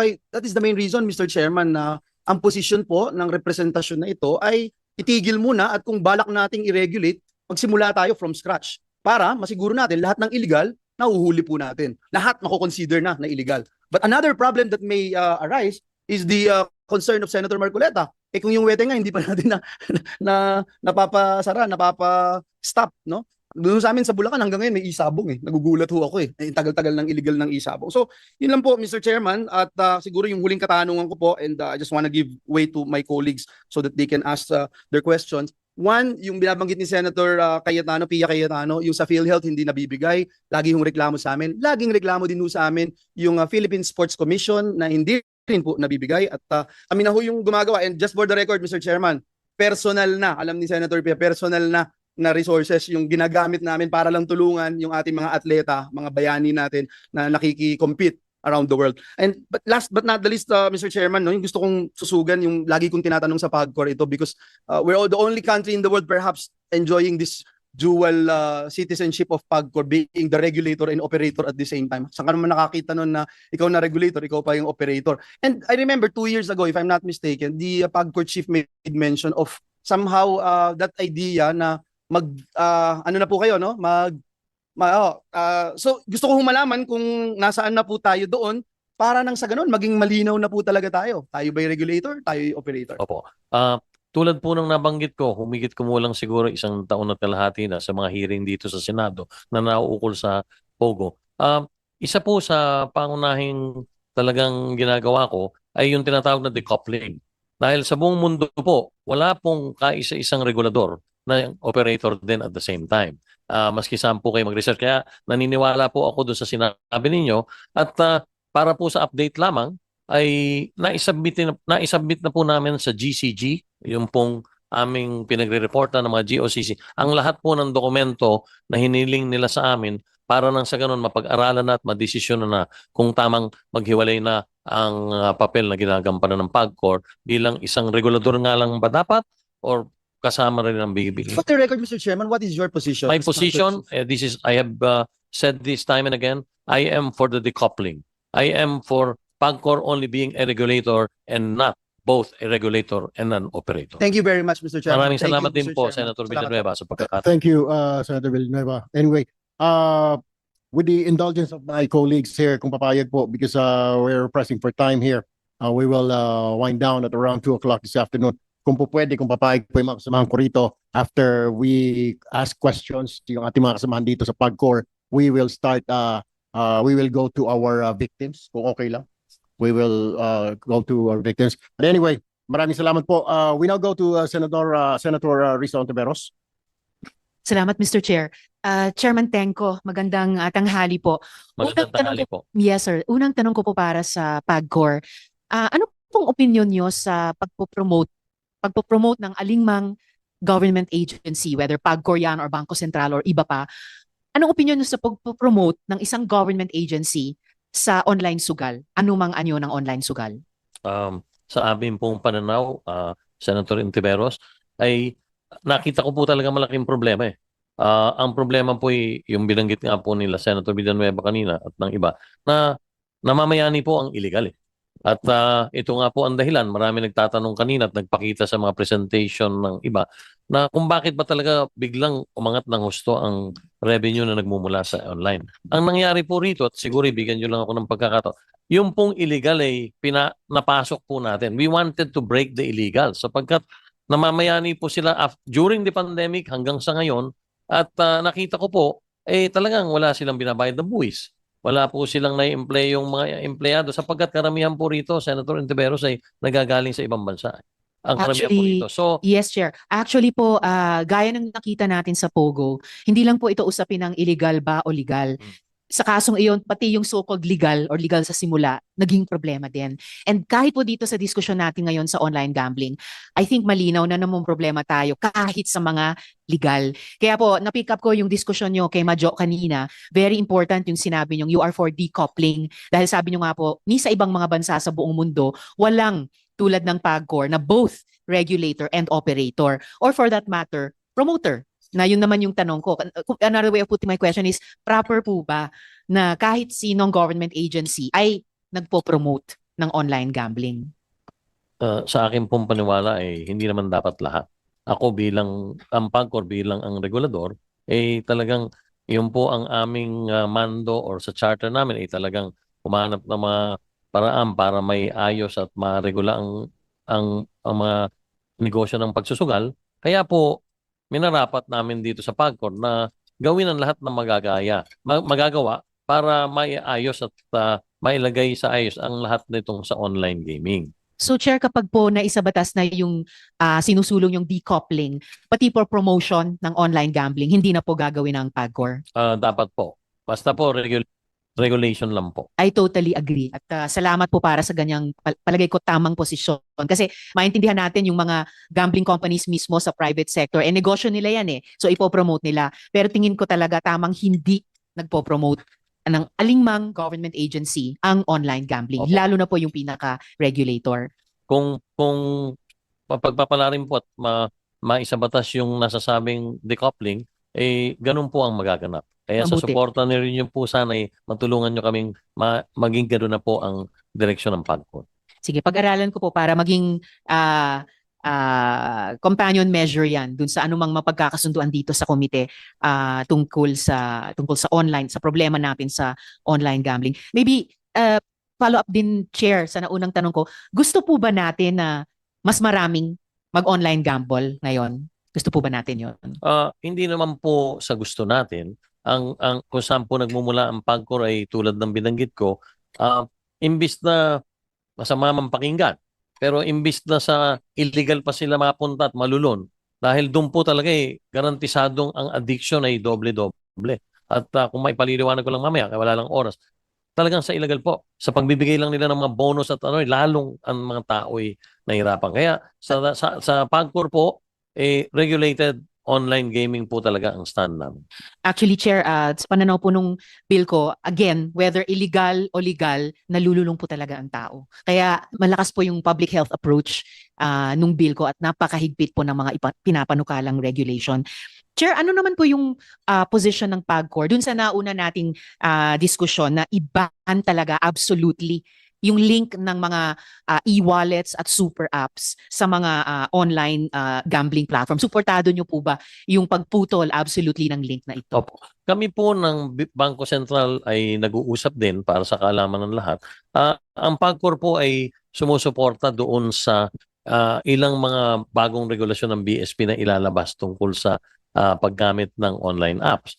the main reason, Mr. Chairman, na ang posisyon po ng representasyon na ito ay itigil muna at kung balak nating i-regulate, magsimula tayo from scratch para masiguro natin lahat ng illegal, nahuhuli po natin. Lahat mako-consider na illegal. But another problem that may arise is the concern of Senator Marcoleta. Kung yung wete nga hindi pa natin napapasara, napapa-stop, no? Doon sa amin sa Bulacan hanggang ngayon may isabong Nagugulat ho ako tagal-tagal ng illegal ng isabong. So, yun lang po, Mr. Chairman, at siguro yung huling katanungan ko po, and I just want to give way to my colleagues so that they can ask their questions. One, yung binabanggit ni Senator Pia Cayetano, yung sa PhilHealth hindi nabibigay, lagi yung reklamo sa amin. Laging reklamo din ho sa amin yung Philippine Sports Commission na hindi rin po nabibigay at kami na ho yung gumagawa. And just for the record, Mr. Chairman, personal na, alam ni Senator Pia, personal na resources yung ginagamit namin para lang tulungan yung ating mga atleta, mga bayani natin na nakiki-compete around the world. And but last but not the least, Mr. Chairman, yung gusto kong susugan, yung lagi kong tinatanong sa PAGCOR ito because we're the only country in the world perhaps enjoying this dual citizenship of PAGCOR, being the regulator and operator at the same time. Saan ka naman nakakita nun na ikaw na regulator, ikaw pa yung operator? And I remember 2 years ago, if I'm not mistaken, the PAGCOR chief made mention of somehow that idea na ano na po kayo, no? So gusto ko humalaman kung nasaan na po tayo doon para nang sa ganun maging malinaw na po talaga tayo. Tayo ba'y regulator? Tayo operator? Opo. Tulad po ng nabanggit ko, humigit kumulang siguro 1 taon at kalahati na sa mga hearing dito sa Senado na nauukol sa Pogo. Isa po sa pangunahing talagang ginagawa ko ay yung tinatawag na decoupling. Dahil sa buong mundo po, wala pong kaisa-isang regulador na operator din at the same time. Maski saan po kayo mag-research. Kaya naniniwala po ako doon sa sinabi ninyo at para po sa update lamang ay naisubmit na po namin sa GCG, yung pong aming pinagre-reporta ng mga GOCC, ang lahat po ng dokumento na hiniling nila sa amin para nang sa ganun mapag-aralan na at madesisyon na kung tamang maghiwalay na ang papel na ginagampanan ng PAGCOR bilang isang regulador nga lang ba dapat or kasama rin ang BIG. For the record, Mr. Chairman, what is your position? My position, I have said this time and again, I am for the decoupling. I am for PAGCOR only being a regulator and not both a regulator and an operator. Thank you very much, Mr. Chairman. Maraming Thank you, salamat din Mr. po, Chairman. Senator Salamat po. Villanueva, sa pagkakataon. Thank you, Senator Villanueva. Anyway, with the indulgence of my colleagues here, kung papayag po, because we're pressing for time here, we will wind down at around 2 o'clock this afternoon. Kung po pwede, kung papayag po yung mga kasamahan ko rito, after we ask questions, yung ating mga kasamahan dito sa PAGCOR, we will go to our victims, kung okay lang. We will go to our victims. But anyway, maraming salamat po. We now go to Senator Risa Ontiveros. Salamat, Mr. Chair. Chairman Tenko, magandang tanghali po. Magandang tanghali po. Yes, sir. Unang tanong ko po para sa PAGCOR. Ano pong opinion nyo sa pagpo-promote ng alingmang government agency, whether PAGCOR yan or Bangko Sentral or iba pa? Anong opinion nyo sa pagpo-promote ng isang government agency sa online sugal? Anumang anyo ng online sugal? Sa amin pong pananaw, Senator Intiveros, ay nakita ko po talaga malaking problema eh. Ang problema po ay yung binanggit nga po nila Senator Villanueva kanina at ng iba na namamayani po ang illegal eh. At ito nga po ang dahilan. Marami nagtatanong kanina at nagpakita sa mga presentation ng iba na kung bakit ba talaga biglang umangat ng husto ang revenue na nagmumula sa online. Ang nangyari po rito, at siguro ibigyan nyo lang ako ng pagkakataon, yung pong illegal ay napasok po natin. We wanted to break the illegal sapagkat namamayani po sila during the pandemic hanggang sa ngayon at nakita ko po, talagang wala silang binabayad na buwis. Wala po silang na-employ yung mga empleyado sapagkat karamihan po rito, Senator Intiveros, ay nagagaling sa ibang bansa. Ang karamihan po rito. So, yes, Chair. Actually po, gaya ng nakita natin sa Pogo, hindi lang po ito usapin ng illegal ba o legal. Sa kasong iyon, pati yung so-called legal or legal sa simula, naging problema din. And kahit po dito sa diskusyon natin ngayon sa online gambling, I think malinaw na namang problema tayo kahit sa mga legal. Kaya po, na-pick up ko yung diskusyon nyo kay Majo kanina. Very important yung sinabi nyo, you are for decoupling. Dahil sabi nyo nga po, ni sa ibang mga bansa sa buong mundo, walang tulad ng PAGCOR na both regulator and operator. Or for that matter, promoter. Na yun naman yung tanong ko. Another way of putting my question is, proper po ba na kahit sinong government agency ay nagpo-promote ng online gambling? sa akin pong paniwala ay hindi naman dapat lahat. Ako bilang ang PAGCOR, bilang ang regulador, talagang yun po ang aming mando or sa charter namin ay talagang humanap ng mga paraan para may ayos at maregula ang mga negosyo ng pagsusugal. Kaya po, minarapat namin dito sa PAGCOR na gawin ang lahat ng magagawa para maiayos at mailagay sa ayos ang lahat nitong sa online gaming. So Chair, kapag po naisabatas na yung sinusulong yung decoupling, pati po promotion ng online gambling, hindi na po gagawin ng PAGCOR? Dapat po. Basta po regulation lang po. I totally agree. At salamat po para sa ganyang palagay ko tamang posisyon. Kasi maintindihan natin yung mga gambling companies mismo sa private sector. Negosyo nila yan . So ipopromote nila. Pero tingin ko talaga tamang hindi nagpo-promote ng alingmang government agency ang online gambling. Opo. Lalo na po yung pinaka-regulator. Kung pagpapalarin po at maisabatas yung nasasabing decoupling, ganun po ang magaganap. Kaya sa Mabuti. suporta ni rin po sana matulungan nyo kaming maging gano'n na po ang direksyon ng PAGCOR. Sige, pag-aralan ko po para maging companion measure yan dun sa anumang mapagkakasunduan dito sa komite tungkol sa online, sa problema natin sa online gambling. Maybe follow up din, Chair, sa naunang tanong ko. Gusto po ba natin na mas maraming mag-online gamble ngayon? Gusto po ba natin yon? Hindi naman po sa gusto natin. Ang kung saan po nagmumula ang PAGCOR ay tulad ng binanggit ko, imbis na masama man pakinggan, pero imbis na sa illegal pa sila mapunta at malulon, dahil doon po talaga garantisadong ang addiction ay doble-doble. At kung may paliliwanag ko lang mamaya, kaya wala lang oras, talagang sa illegal po. Sa pagbibigay lang nila ng mga bonus at lalong ang mga tao ay nahirapan. Kaya sa PAGCOR po, regulated online gaming po talaga ang stand namin. Actually, Chair, sa pananaw po nung bill ko, again, whether illegal o legal, nalululong po talaga ang tao. Kaya malakas po yung public health approach nung bill ko at napakahigpit po ng mga pinapanukalang regulation. Chair, ano naman po yung position ng PAGCOR dun sa nauna nating diskusyon na iban talaga absolutely yung link ng mga e-wallets at super apps sa mga online gambling platform. Suportado nyo po ba yung pagputol absolutely ng link na ito? Opo. Kami po ng Bangko Sentral ay nag-uusap din para sa kaalaman ng lahat. Ang PAGCOR po ay sumusuporta doon sa ilang mga bagong regulasyon ng BSP na ilalabas tungkol sa paggamit ng online apps.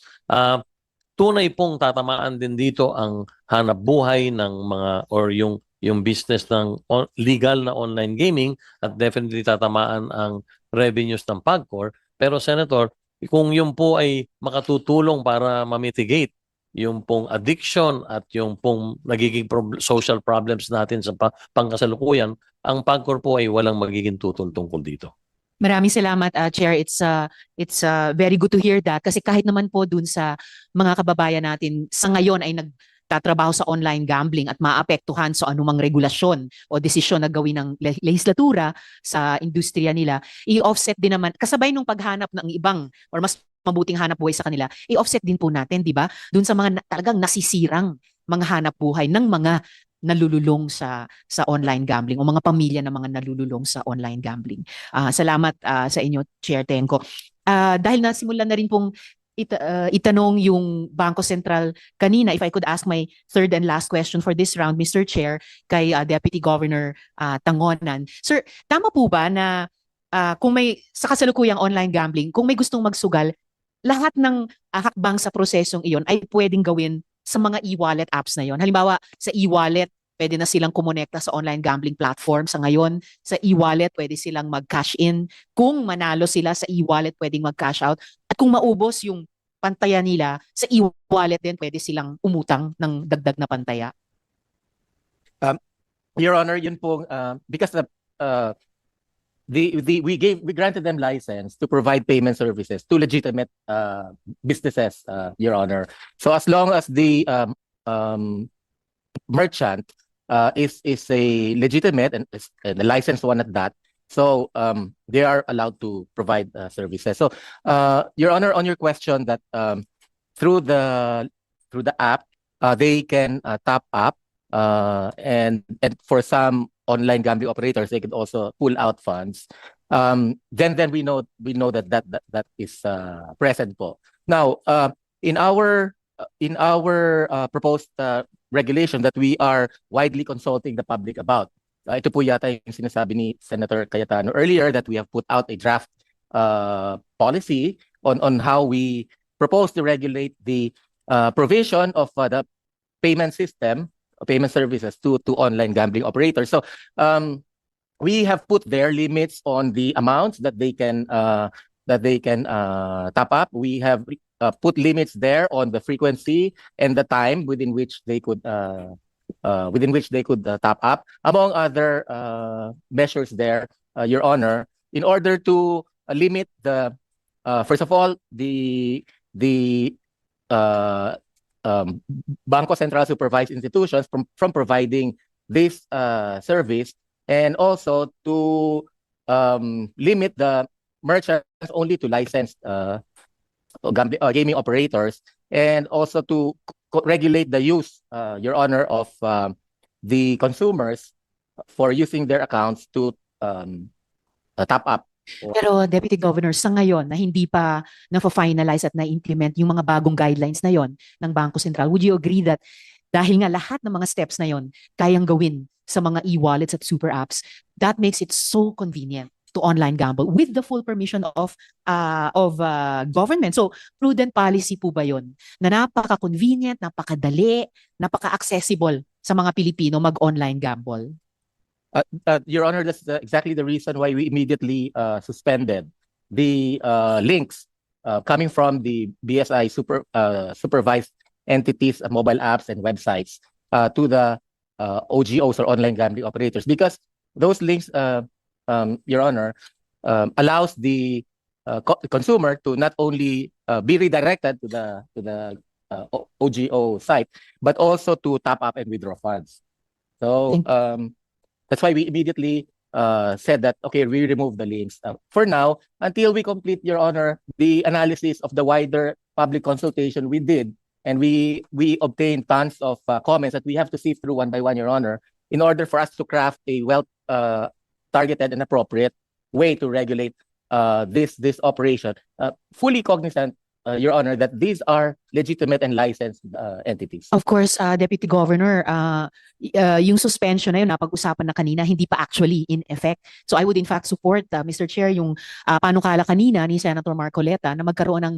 Tunay pong tatamaan din dito ang hanap buhay ng mga or yung business ng legal na online gaming at definitely tatamaan ang revenues ng PAGCOR. Pero Senator, kung yun po ay makatutulong para ma-mitigate yung pong addiction at yung pong nagiging social problems natin sa pangkasalukuyan, ang PAGCOR po ay walang magiging tutol tungkol dito. Maraming salamat, Chair. It's very good to hear that kasi kahit naman po dun sa mga kababayan natin sa ngayon ay nagtatrabaho sa online gambling at maapektuhan sa anumang regulasyon o desisyon na gawin ng legislatura sa industriya nila, i-offset din naman kasabay nung paghanap ng ibang or mas mabuting hanap buhay sa kanila, i-offset din po natin, di ba? Dun sa mga talagang nasisirang mga hanap buhay ng mga nalululong sa online gambling o mga pamilya ng mga nalululong sa online gambling. Salamat sa inyo, Chair Tenko. Dahil nasimulan na rin pong itanong yung Bangko Sentral kanina, if I could ask my third and last question for this round, Mr. Chair, kay Deputy Governor Tangonan. Sir, tama po ba na kung may sa kasalukuyang online gambling, kung may gustong magsugal, lahat ng hakbang sa prosesong iyon ay pwedeng gawin sa mga e-wallet apps na yon. Halimbawa, sa e-wallet, pwede na silang kumonekta sa online gambling platform. Sa ngayon, sa e-wallet, pwede silang mag-cash in. Kung manalo sila sa e-wallet, pwedeng mag-cash out. At kung maubos yung pantaya nila, sa e-wallet din, pwede silang umutang ng dagdag na pantaya. Your Honor, yun po, because we granted them license to provide payment services to legitimate businesses, Your Honor. So as long as the merchant is a legitimate and a licensed one at that, so they are allowed to provide services. So Your Honor, on your question that through the app they can top up and for some online gambling operators, they could also pull out funds. Then we know that is present po. Now, in our proposed regulation that we are widely consulting the public about, ito po yata yung sinasabi ni Senator Cayetano earlier that we have put out a draft policy on how we propose to regulate the provision of the payment system, payment services to online gambling operators. So we have put their limits on the amounts that they can top up. We have put limits there on the frequency and the time within which they could top up, among other measures there, Your Honor, in order to limit the first of all the Bangko Sentral supervised institutions from providing this service, and also to limit the merchants only to licensed gaming operators, and also to regulate the use, Your Honor, of the consumers for using their accounts to top up. Pero Deputy Governor, sa ngayon na hindi pa na-finalize at na-implement yung mga bagong guidelines na yon ng Bangko Sentral, would you agree that dahil nga lahat ng mga steps na yon kayang gawin sa mga e-wallets at super apps, that makes it so convenient to online gamble with the full permission of government? So prudent policy po ba yon na napaka-convenient, napakadali, napaka-accessible sa mga Pilipino mag-online gamble? Your Honor, that's exactly the reason why we immediately suspended the links coming from the BSI supervised entities, mobile apps and websites to the OGOs or online gambling operators, because those links, Your Honor, allows the consumer to not only be redirected to the OGO site, but also to top up and withdraw funds. So that's why we immediately said that, okay, we remove the links. For now, until we complete, Your Honor, the analysis of the wider public consultation we did, and we obtained tons of comments that we have to sift through one by one, Your Honor. in order for us to craft a well targeted and appropriate way to regulate this operation, fully cognizant, Your Honor, that these are legitimate and licensed entities. Of course, Deputy Governor, yung suspension na yun, napag-usapan na kanina, hindi pa actually in effect. So I would in fact support, Mr. Chair, yung panukala kanina ni Senator Marcoleta na magkaroon ng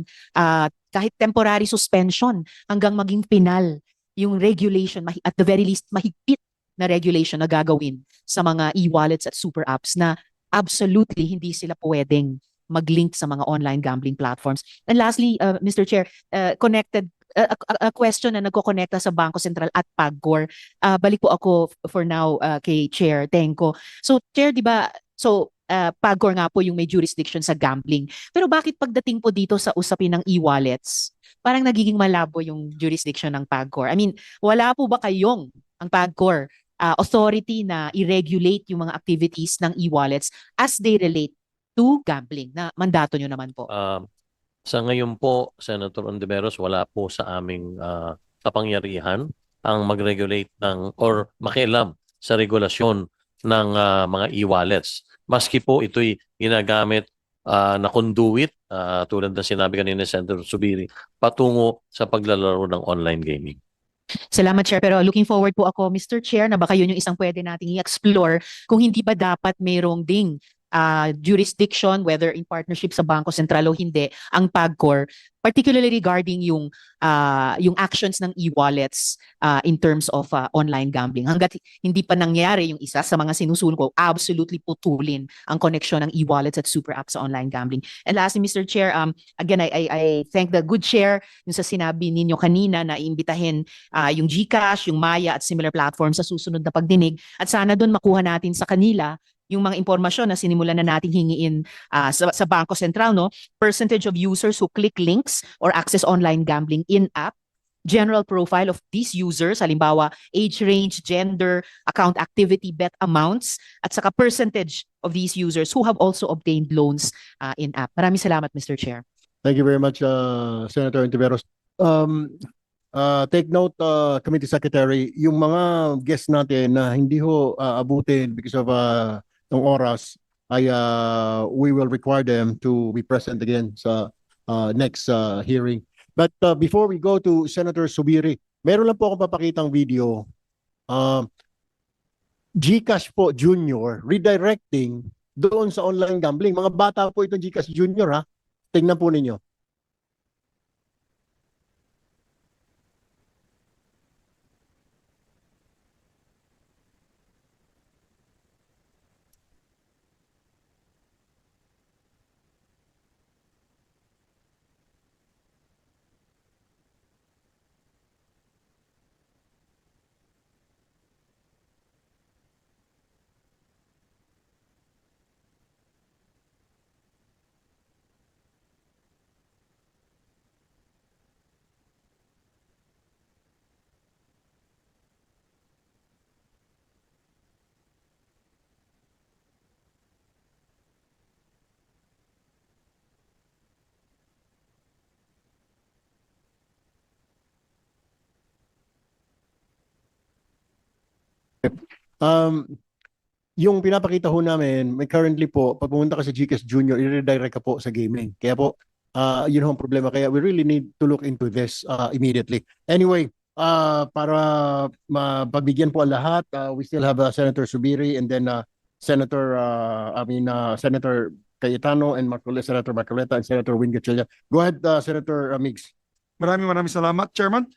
kahit temporary suspension hanggang maging penal yung regulation, at the very least mahigpit na regulation na gagawin sa mga e-wallets at super apps na absolutely hindi sila pwedeng mag-link sa mga online gambling platforms. And lastly, Mr. Chair, connected a question na nagko-connecta sa Bangko Sentral at PAGCOR. Balik po ako for now kay Chair Tenko. So Chair, di ba, PAGCOR nga po yung may jurisdiction sa gambling. Pero bakit pagdating po dito sa usapin ng e-wallets, parang nagiging malabo yung jurisdiction ng PAGCOR? I mean, wala po ba kayong, ang PAGCOR, authority na i-regulate yung mga activities ng e-wallets as they relate to gambling, na mandato nyo naman po? Sa ngayon po, Senator Ontiveros, wala po sa aming kapangyarihan ang mag-regulate or makialam sa regulasyon ng mga e-wallets. Maski po ito'y ginagamit na conduit, tulad na sinabi kanina ni Senator Zubiri, patungo sa paglalaro ng online gaming. Salamat, Chair. Pero looking forward po ako, Mr. Chair, na baka yun yung isang pwede nating i-explore kung hindi ba dapat mayroong ding jurisdiction, whether in partnership sa Bangko Sentral o hindi, ang PAGCOR, particularly regarding yung actions ng e-wallets in terms of online gambling. Hanggat hindi pa nangyari yung isa sa mga sinusunod ko, absolutely putulin ang connection ng e-wallets at super apps sa online gambling. And lastly, Mr. Chair, again, I thank the good chair yung sa sinabi ninyo kanina na iimbitahin yung GCash, yung Maya at similar platforms sa susunod na pagdinig. At sana doon makuha natin sa kanila yung mga impormasyon na sinimulan na nating hingiin sa Bangko Sentral, no? Percentage of users who click links or access online gambling in-app, general profile of these users, halimbawa age range, gender, account activity, bet amounts, at saka percentage of these users who have also obtained loans in-app. Maraming salamat, Mr. Chair. Thank you very much, Senator Ontiveros. Take note, Committee Secretary, yung mga guests natin na hindi ho abutin because of ng oras, we will require them to be present again sa next hearing. But before we go to Senator Zubiri, meron lang po akong papakitang video. GCash po Junior redirecting doon sa online gambling. Mga bata po itong GCash Junior, ha? Tingnan po ninyo. Yung pinapakita ho namin, may currently po, pag pumunta ka sa GCash Junior, i-redirect ka po sa gaming. Kaya po, yun ho ang problema. Kaya we really need to look into this immediately. Anyway, para mapagbigyan po ang lahat, we still have Senator Zubiri and then Senator Cayetano and Senator Marcoleta and Senator Win Gatchalian. Go ahead, Senator Migs. Maraming salamat, Chairman.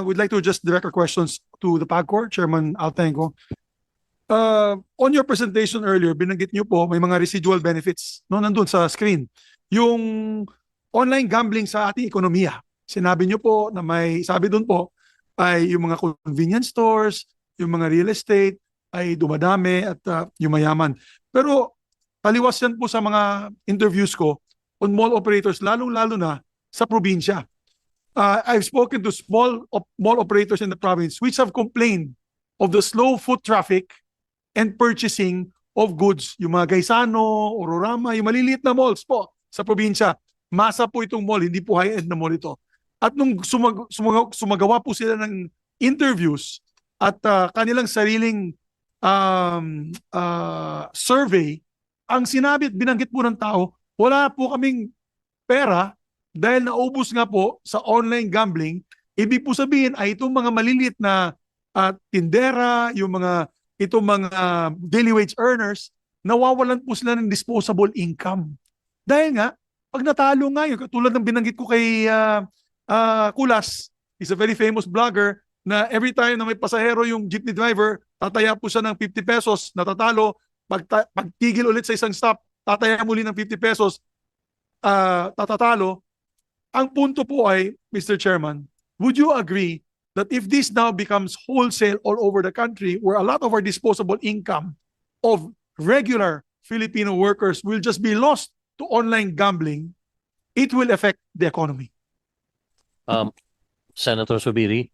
We'd like to just direct our questions to the PAGCOR, Chairman Altenco. On your presentation earlier, binanggit niyo po may mga residual benefits, no, nandun sa screen. Yung online gambling sa ating ekonomiya. Sinabi niyo po na may, sabi doon po, ay yung mga convenience stores, yung mga real estate ay dumadami at yumayaman. Pero taliwas yan po sa mga interviews ko on mall operators, lalong-lalo na sa probinsya. I've spoken to mall operators in the province which have complained of the slow foot traffic and purchasing of goods. Yung mga Gaisano, Ororama, yung maliliit na malls po sa probinsya. Masa po itong mall, hindi po high-end na mall ito. At nung sumagawa po sila ng interviews at kanilang sariling survey, ang sinabi at binanggit po ng tao, wala po kaming pera dahil naubos nga po sa online gambling. Ibig po sabihin ay itong mga maliliit na tindera, itong mga daily wage earners, nawawalan po sila ng disposable income. Dahil nga, pag natalo nga yun, katulad ng binanggit ko kay Kulas, he's a very famous blogger, na every time na may pasahero yung jeepney driver, tataya po siya ng 50 pesos, natatalo, pagtigil ulit sa isang stop, tataya muli ng 50 pesos, tatatalo. Ang punto po ay, Mr. Chairman, would you agree that if this now becomes wholesale all over the country, where a lot of our disposable income of regular Filipino workers will just be lost to online gambling, it will affect the economy? Senator Subiri,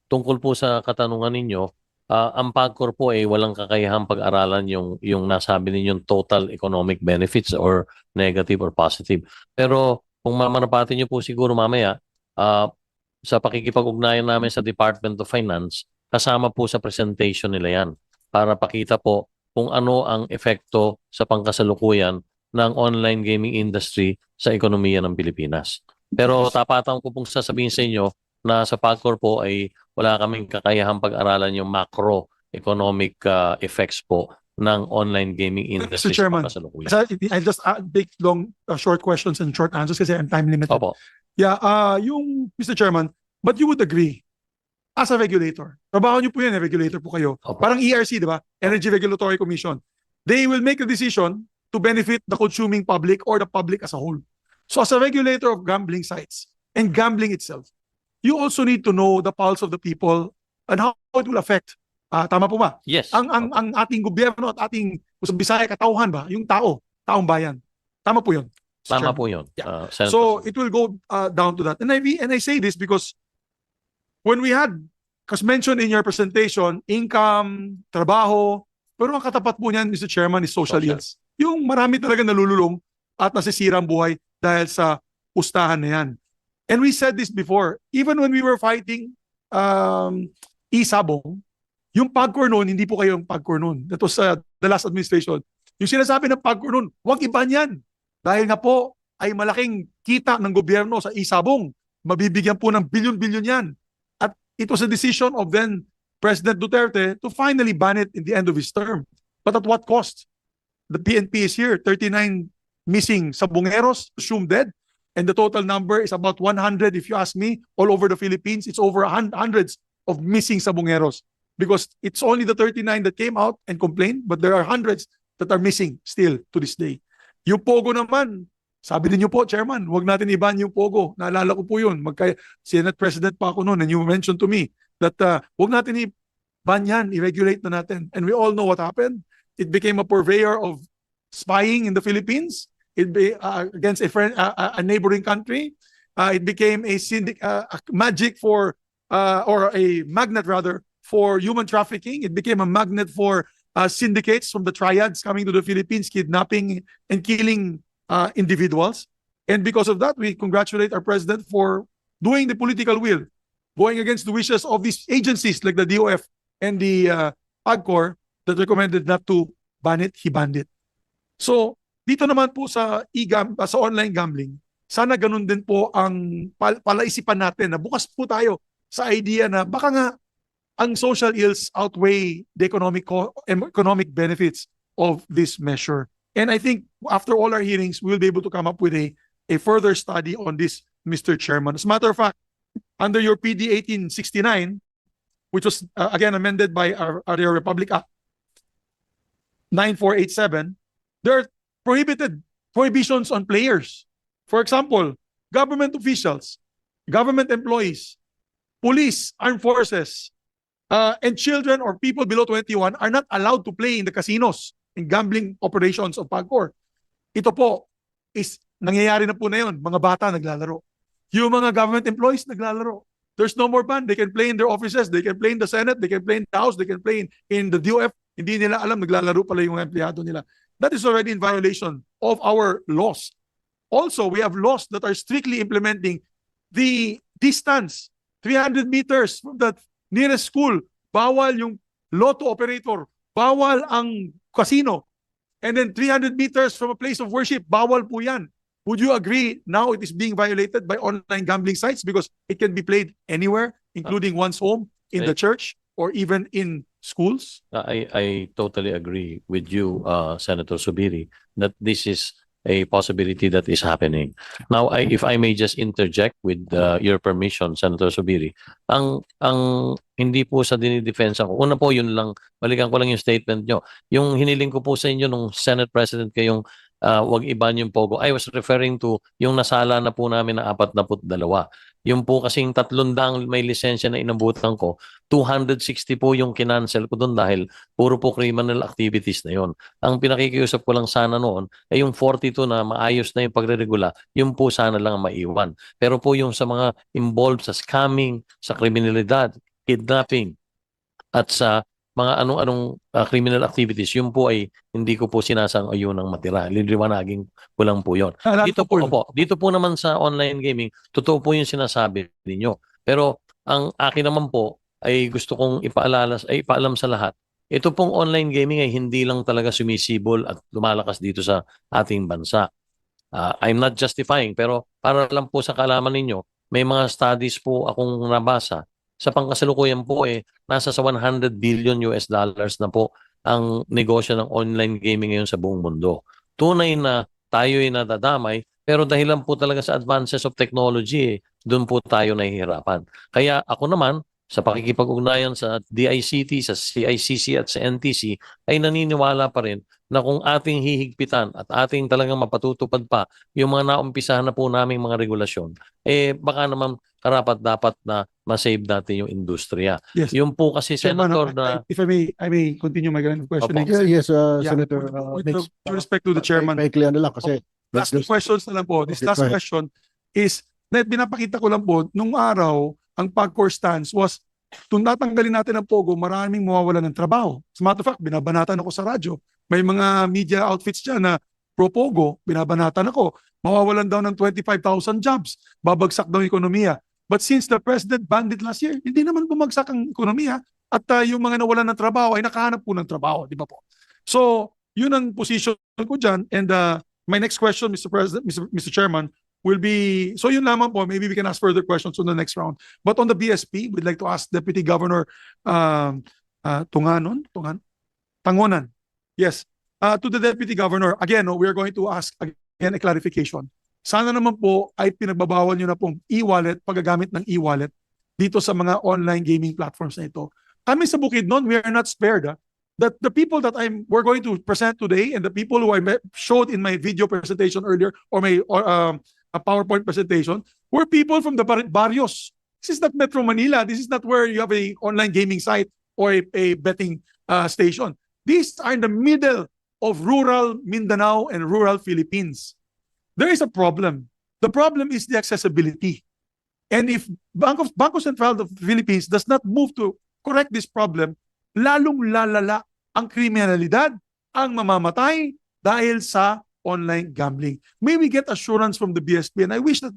tungkol po sa katanungan ninyo, ang PAGCOR po ay walang kakayahang pag-aralan yung nasabi ninyong total economic benefits or negative or positive. Pero kung mamarapatin niyo po siguro mamaya, sa pakikipag-ugnayan namin sa Department of Finance, kasama po sa presentation nila yan para pakita po kung ano ang epekto sa pangkasalukuyan ng online gaming industry sa ekonomiya ng Pilipinas. Pero tapatan ko pong sasabihin sa inyo na sa PAGCOR po ay wala kaming kakayahang pag-aralan yung macroeconomic effects po ng online gaming industry Mr. Chairman, sa kasalukuyan. I'll just take short questions and short answers kasi I'm time limited. Opo. Yeah, Mr. Chairman, but you would agree, as a regulator, trabaho niyo po yan, regulator po kayo. Opo. Parang ERC, di ba? Energy Regulatory Commission. They will make a decision to benefit the consuming public or the public as a whole. So as a regulator of gambling sites and gambling itself, you also need to know the pulse of the people and how it will affect. Tama po ba? Yes. Ang ating gobyerno at ating Bisaya katauhan ba? Yung taong bayan. Tama po yun. Mr. Tama Chairman. po yun. Yeah. Senator So Subiri. it will go down to that. And I say this because when we had, as mentioned in your presentation, income, trabaho, pero ang katapat po niyan, Mr. Chairman, is social Social. ills. Yung marami talaga nalululong at nasisira ang buhay dahil sa pustahan na yan. And we said this before, even when we were fighting Isabong, yung PAGCOR noon, hindi po kayo yung PAGCOR noon. That was the last administration. Yung sinasabi ng PAGCOR noon, huwag iban yan. Dahil nga po ay malaking kita ng gobyerno sa Isabong. Mabibigyan po ng bilyon-bilyon yan. At it was a decision of then President Duterte to finally ban it in the end of his term. But at what cost? The PNP is here, 39 missing sabongeros, assumed dead. And the total number is about 100, if you ask me, all over the Philippines. It's over hundreds of missing sabongeros. Because it's only the 39 that came out and complained, but there are hundreds that are missing still to this day. Yung Pogo naman, sabi niyo po, Chairman, huwag natin iban yung Pogo. Naalala ko po yun. Senate President pa ako noon and you mentioned to me that huwag natin iban yan, i-regulate na natin. And we all know what happened. It became a purveyor of spying in the Philippines. Against a neighboring country. It became a magic for, or a magnet rather, for human trafficking. It became a magnet for syndicates from the triads coming to the Philippines, kidnapping and killing individuals. And because of that, we congratulate our president for doing the political will, going against the wishes of these agencies like the DOF and the PAGCOR that recommended not to ban it, he banned it. So, dito naman po sa sa online gambling, sana ganun din po ang palaisipan natin na bukas po tayo sa idea na baka nga ang social ills outweigh the economic benefits of this measure. And I think after all our hearings, we'll be able to come up with a further study on this, Mr. Chairman. As a matter of fact, under your PD 1869, which was again amended by our Republic Act 9487, there are prohibitions on players. For example, government officials, government employees, police, armed forces, and children or people below 21 are not allowed to play in the casinos and gambling operations of PAGCOR. Ito po is nangyayari na po na yun. Mga bata naglalaro. Yung mga government employees naglalaro. There's no more ban. They can play in their offices. They can play in the Senate. They can play in the House. They can play in the DOF. Hindi nila alam, naglalaro pala yung empleyado nila. That is already in violation of our laws. Also, we have laws that are strictly implementing the distance, 300 meters from the nearest school bawal yung lotto operator, bawal ang casino, and then 300 meters from a place of worship, bawal po yan. Would you agree now it is being violated by online gambling sites because it can be played anywhere, including one's home, in the church, or even in schools? I totally agree with you, Senator Subiri, that this is a possibility that is happening. Now, if I may just interject with your permission, Senator Subiri, ang hindi po sa dinidefensa ko. Una po, yun lang, balikan ko lang yung statement nyo. Yung hiniling ko po sa inyo nung Senate President kayong wag iban yung Pogo. I was referring to yung nasala na po namin na 42. Yung po kasing 300 may lisensya na inabutan ko, 260 po yung kinancel ko doon dahil puro po criminal activities na yon. Ang pinakikiusap ko lang sana noon ay yung 42 na maayos na yung pagre-regula, yung po sana lang ang maiwan. Pero po yung sa mga involved sa scamming, sa kriminalidad, kidnapping, at sa mga anong criminal activities, yun po ay hindi ko po sinasang-ayun ng matira. Liliwanagin ko lang po yun. Dito po naman sa online gaming, totoo po yung sinasabi ninyo. Pero ang akin naman po ay gusto kong ipaalam sa lahat. Ito pong online gaming ay hindi lang talaga sumisibol at lumalakas dito sa ating bansa. I'm not justifying, pero para lang po sa kalaman ninyo, may mga studies po akong nabasa. Sa pangkasalukuyan po nasa sa 100 billion US dollars na po ang negosyo ng online gaming ngayon sa buong mundo. Tunay na tayo ay nadadamay, pero dahilan po talaga sa advances of technology, doon po tayo nahihirapan. Kaya ako naman, sa pakikipag-ugnayan sa DICT, sa CICC at sa NTC, ay naniniwala pa rin na kung ating hihigpitan at ating talagang mapatutupad pa yung mga naumpisahan na po naming mga regulasyon, baka naman karapat-dapat na ma-save natin yung industriya. Yes. Yung po kasi, Senator, if I may continue my line of questioning. Yes, Yeah, Senator. with respect to the chairman. May ano lang kasi. Last questions na lang po. This last question is, binapakita ko lang po, nung araw, ang PAGCOR stance was, kung natanggalin natin ang Pogo, maraming mawawala ng trabaho. As a matter of fact, binabanatan ako sa radyo. May mga media outfits dyan na pro-Pogo, binabanatan ako. Mawawalan daw ng 25,000 jobs. Babagsak daw ang ekonomiya. But since the President banned it last year, hindi naman bumagsak ang ekonomiya at yung mga nawalan ng trabaho ay nakahanap po ng trabaho. Di ba po? So, yun ang position ko dyan. And my next question, Mr. President, Mr. Chairman, will be, so yun lamang po, maybe we can ask further questions on the next round. But on the BSP, we'd like to ask Deputy Governor Tangonan. Yes, to the Deputy Governor, again, we are going to ask again a clarification. Sana naman po ay pinagbabawal nyo na pong e-wallet, paggagamit ng e-wallet dito sa mga online gaming platforms na ito. Kami sa Bukidnon, we are not spared. That the people that we're going to present today and the people who I showed in my video presentation earlier or my a PowerPoint presentation were people from the barrios. This is not Metro Manila. This is not where you have a online gaming site or a betting station. These are in the middle of rural Mindanao and rural Philippines. There is a problem. The problem is the accessibility. And if Bangko Sentral of the Philippines does not move to correct this problem, lalong lalala ang kriminalidad, ang mamamatay dahil sa online gambling. May we get assurance from the BSP? And I wish that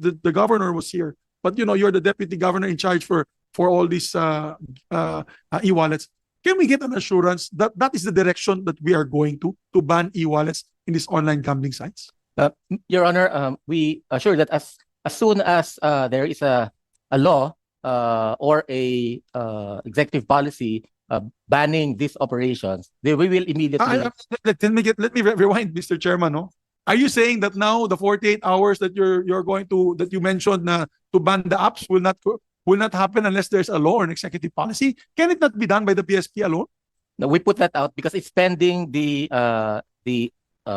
the governor was here. But you're the deputy governor in charge for all these e-wallets. Can we get an assurance that that is the direction that we are going to ban e-wallets in these online gambling sites? Your Honor, we assure that as soon as there is a law or a executive policy banning these operations, we will immediately. Let me rewind, Mr. Chairman. No? Are you saying that now the 48 hours that that you mentioned to ban the apps will not happen unless there's a law or an executive policy? Can it not be done by the PSP alone? No, we put that out because it's pending the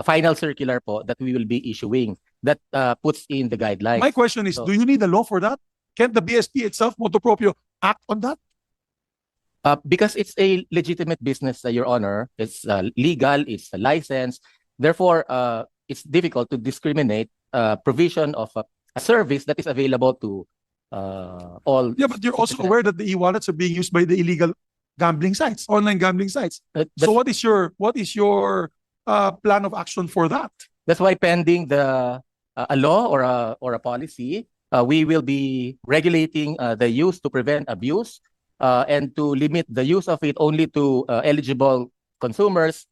final circular po that we will be issuing that puts in the guidelines. My question is, do you need a law for that? Can the BSP itself, motu proprio, act on that? Because it's a legitimate business, Your Honor. It's legal, it's licensed. Therefore, it's difficult to discriminate provision of a service that is available to all. Yeah, but you're also aware that the e-wallets are being used by the illegal gambling sites, online gambling sites. So what is your plan of action for that? That's why pending a law or a policy, we will be regulating the use to prevent abuse and to limit the use of it only to eligible consumers,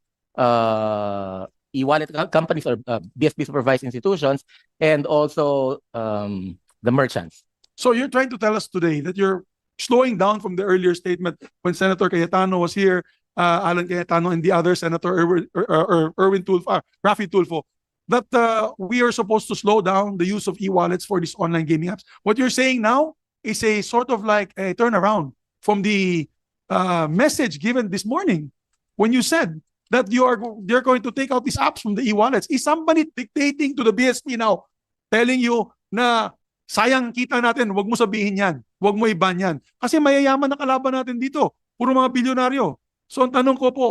e-wallet companies or BSP supervised institutions, and also the merchants. So you're trying to tell us today that you're slowing down from the earlier statement when Senator Cayetano was here, Alan Cayetano and the other Senator Erwin Tulfo, Rafi Tulfo, that we are supposed to slow down the use of e-wallets for these online gaming apps. What you're saying now is a sort of like a turnaround from the message given this morning when you said that they're going to take out these apps from the e-wallets. Is somebody dictating to the BSP now, telling you na sayang kita natin, wag mo sabihin yan, wag mo iban yan. Kasi mayayaman na kalaban natin dito, puro mga bilyonaryo. So ang tanong ko po,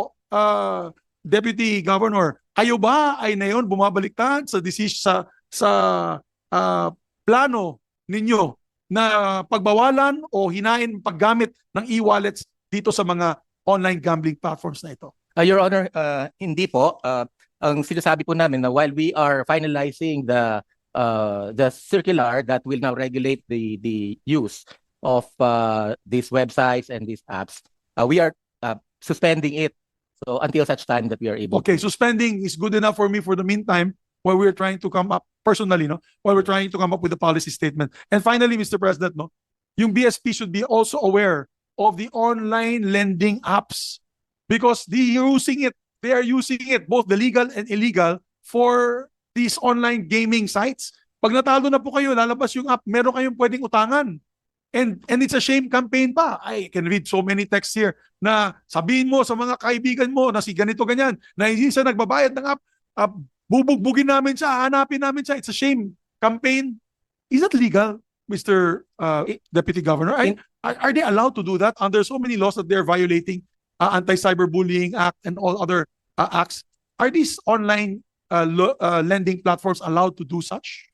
Deputy Governor, kayo ba ay na yun bumabaliktad sa decision sa plano ninyo na pagbawalan o hinain paggamit ng e-wallets dito sa mga online gambling platforms na ito? Your Honor, hindi po. Ang sinasabi po namin na while we are finalizing the circular that will now regulate the use of these websites and these apps, we are suspending it. So until such time that we are able. Okay, suspending is good enough for me for the meantime while we're trying to come up personally, no? While we're trying to come up with a policy statement. And finally, Mr. President, no, yung BSP should be also aware of the online lending apps because they are using it, both the legal and illegal, for these online gaming sites. Pag natalo na po kayo, lalabas yung app, meron kayong pwedeng utangan. And it's a shame campaign pa. I can read so many texts here na sabihin mo sa mga kaibigan mo na si ganito ganyan, na hindi siya nagbabayad ng app, bubugbugin namin siya, hanapin namin siya. It's a shame campaign. Is that legal, Mr. Deputy Governor? Are they allowed to do that under so many laws that they're violating, Anti-Cyberbullying Act and all other acts? Are these online lending platforms allowed to do such?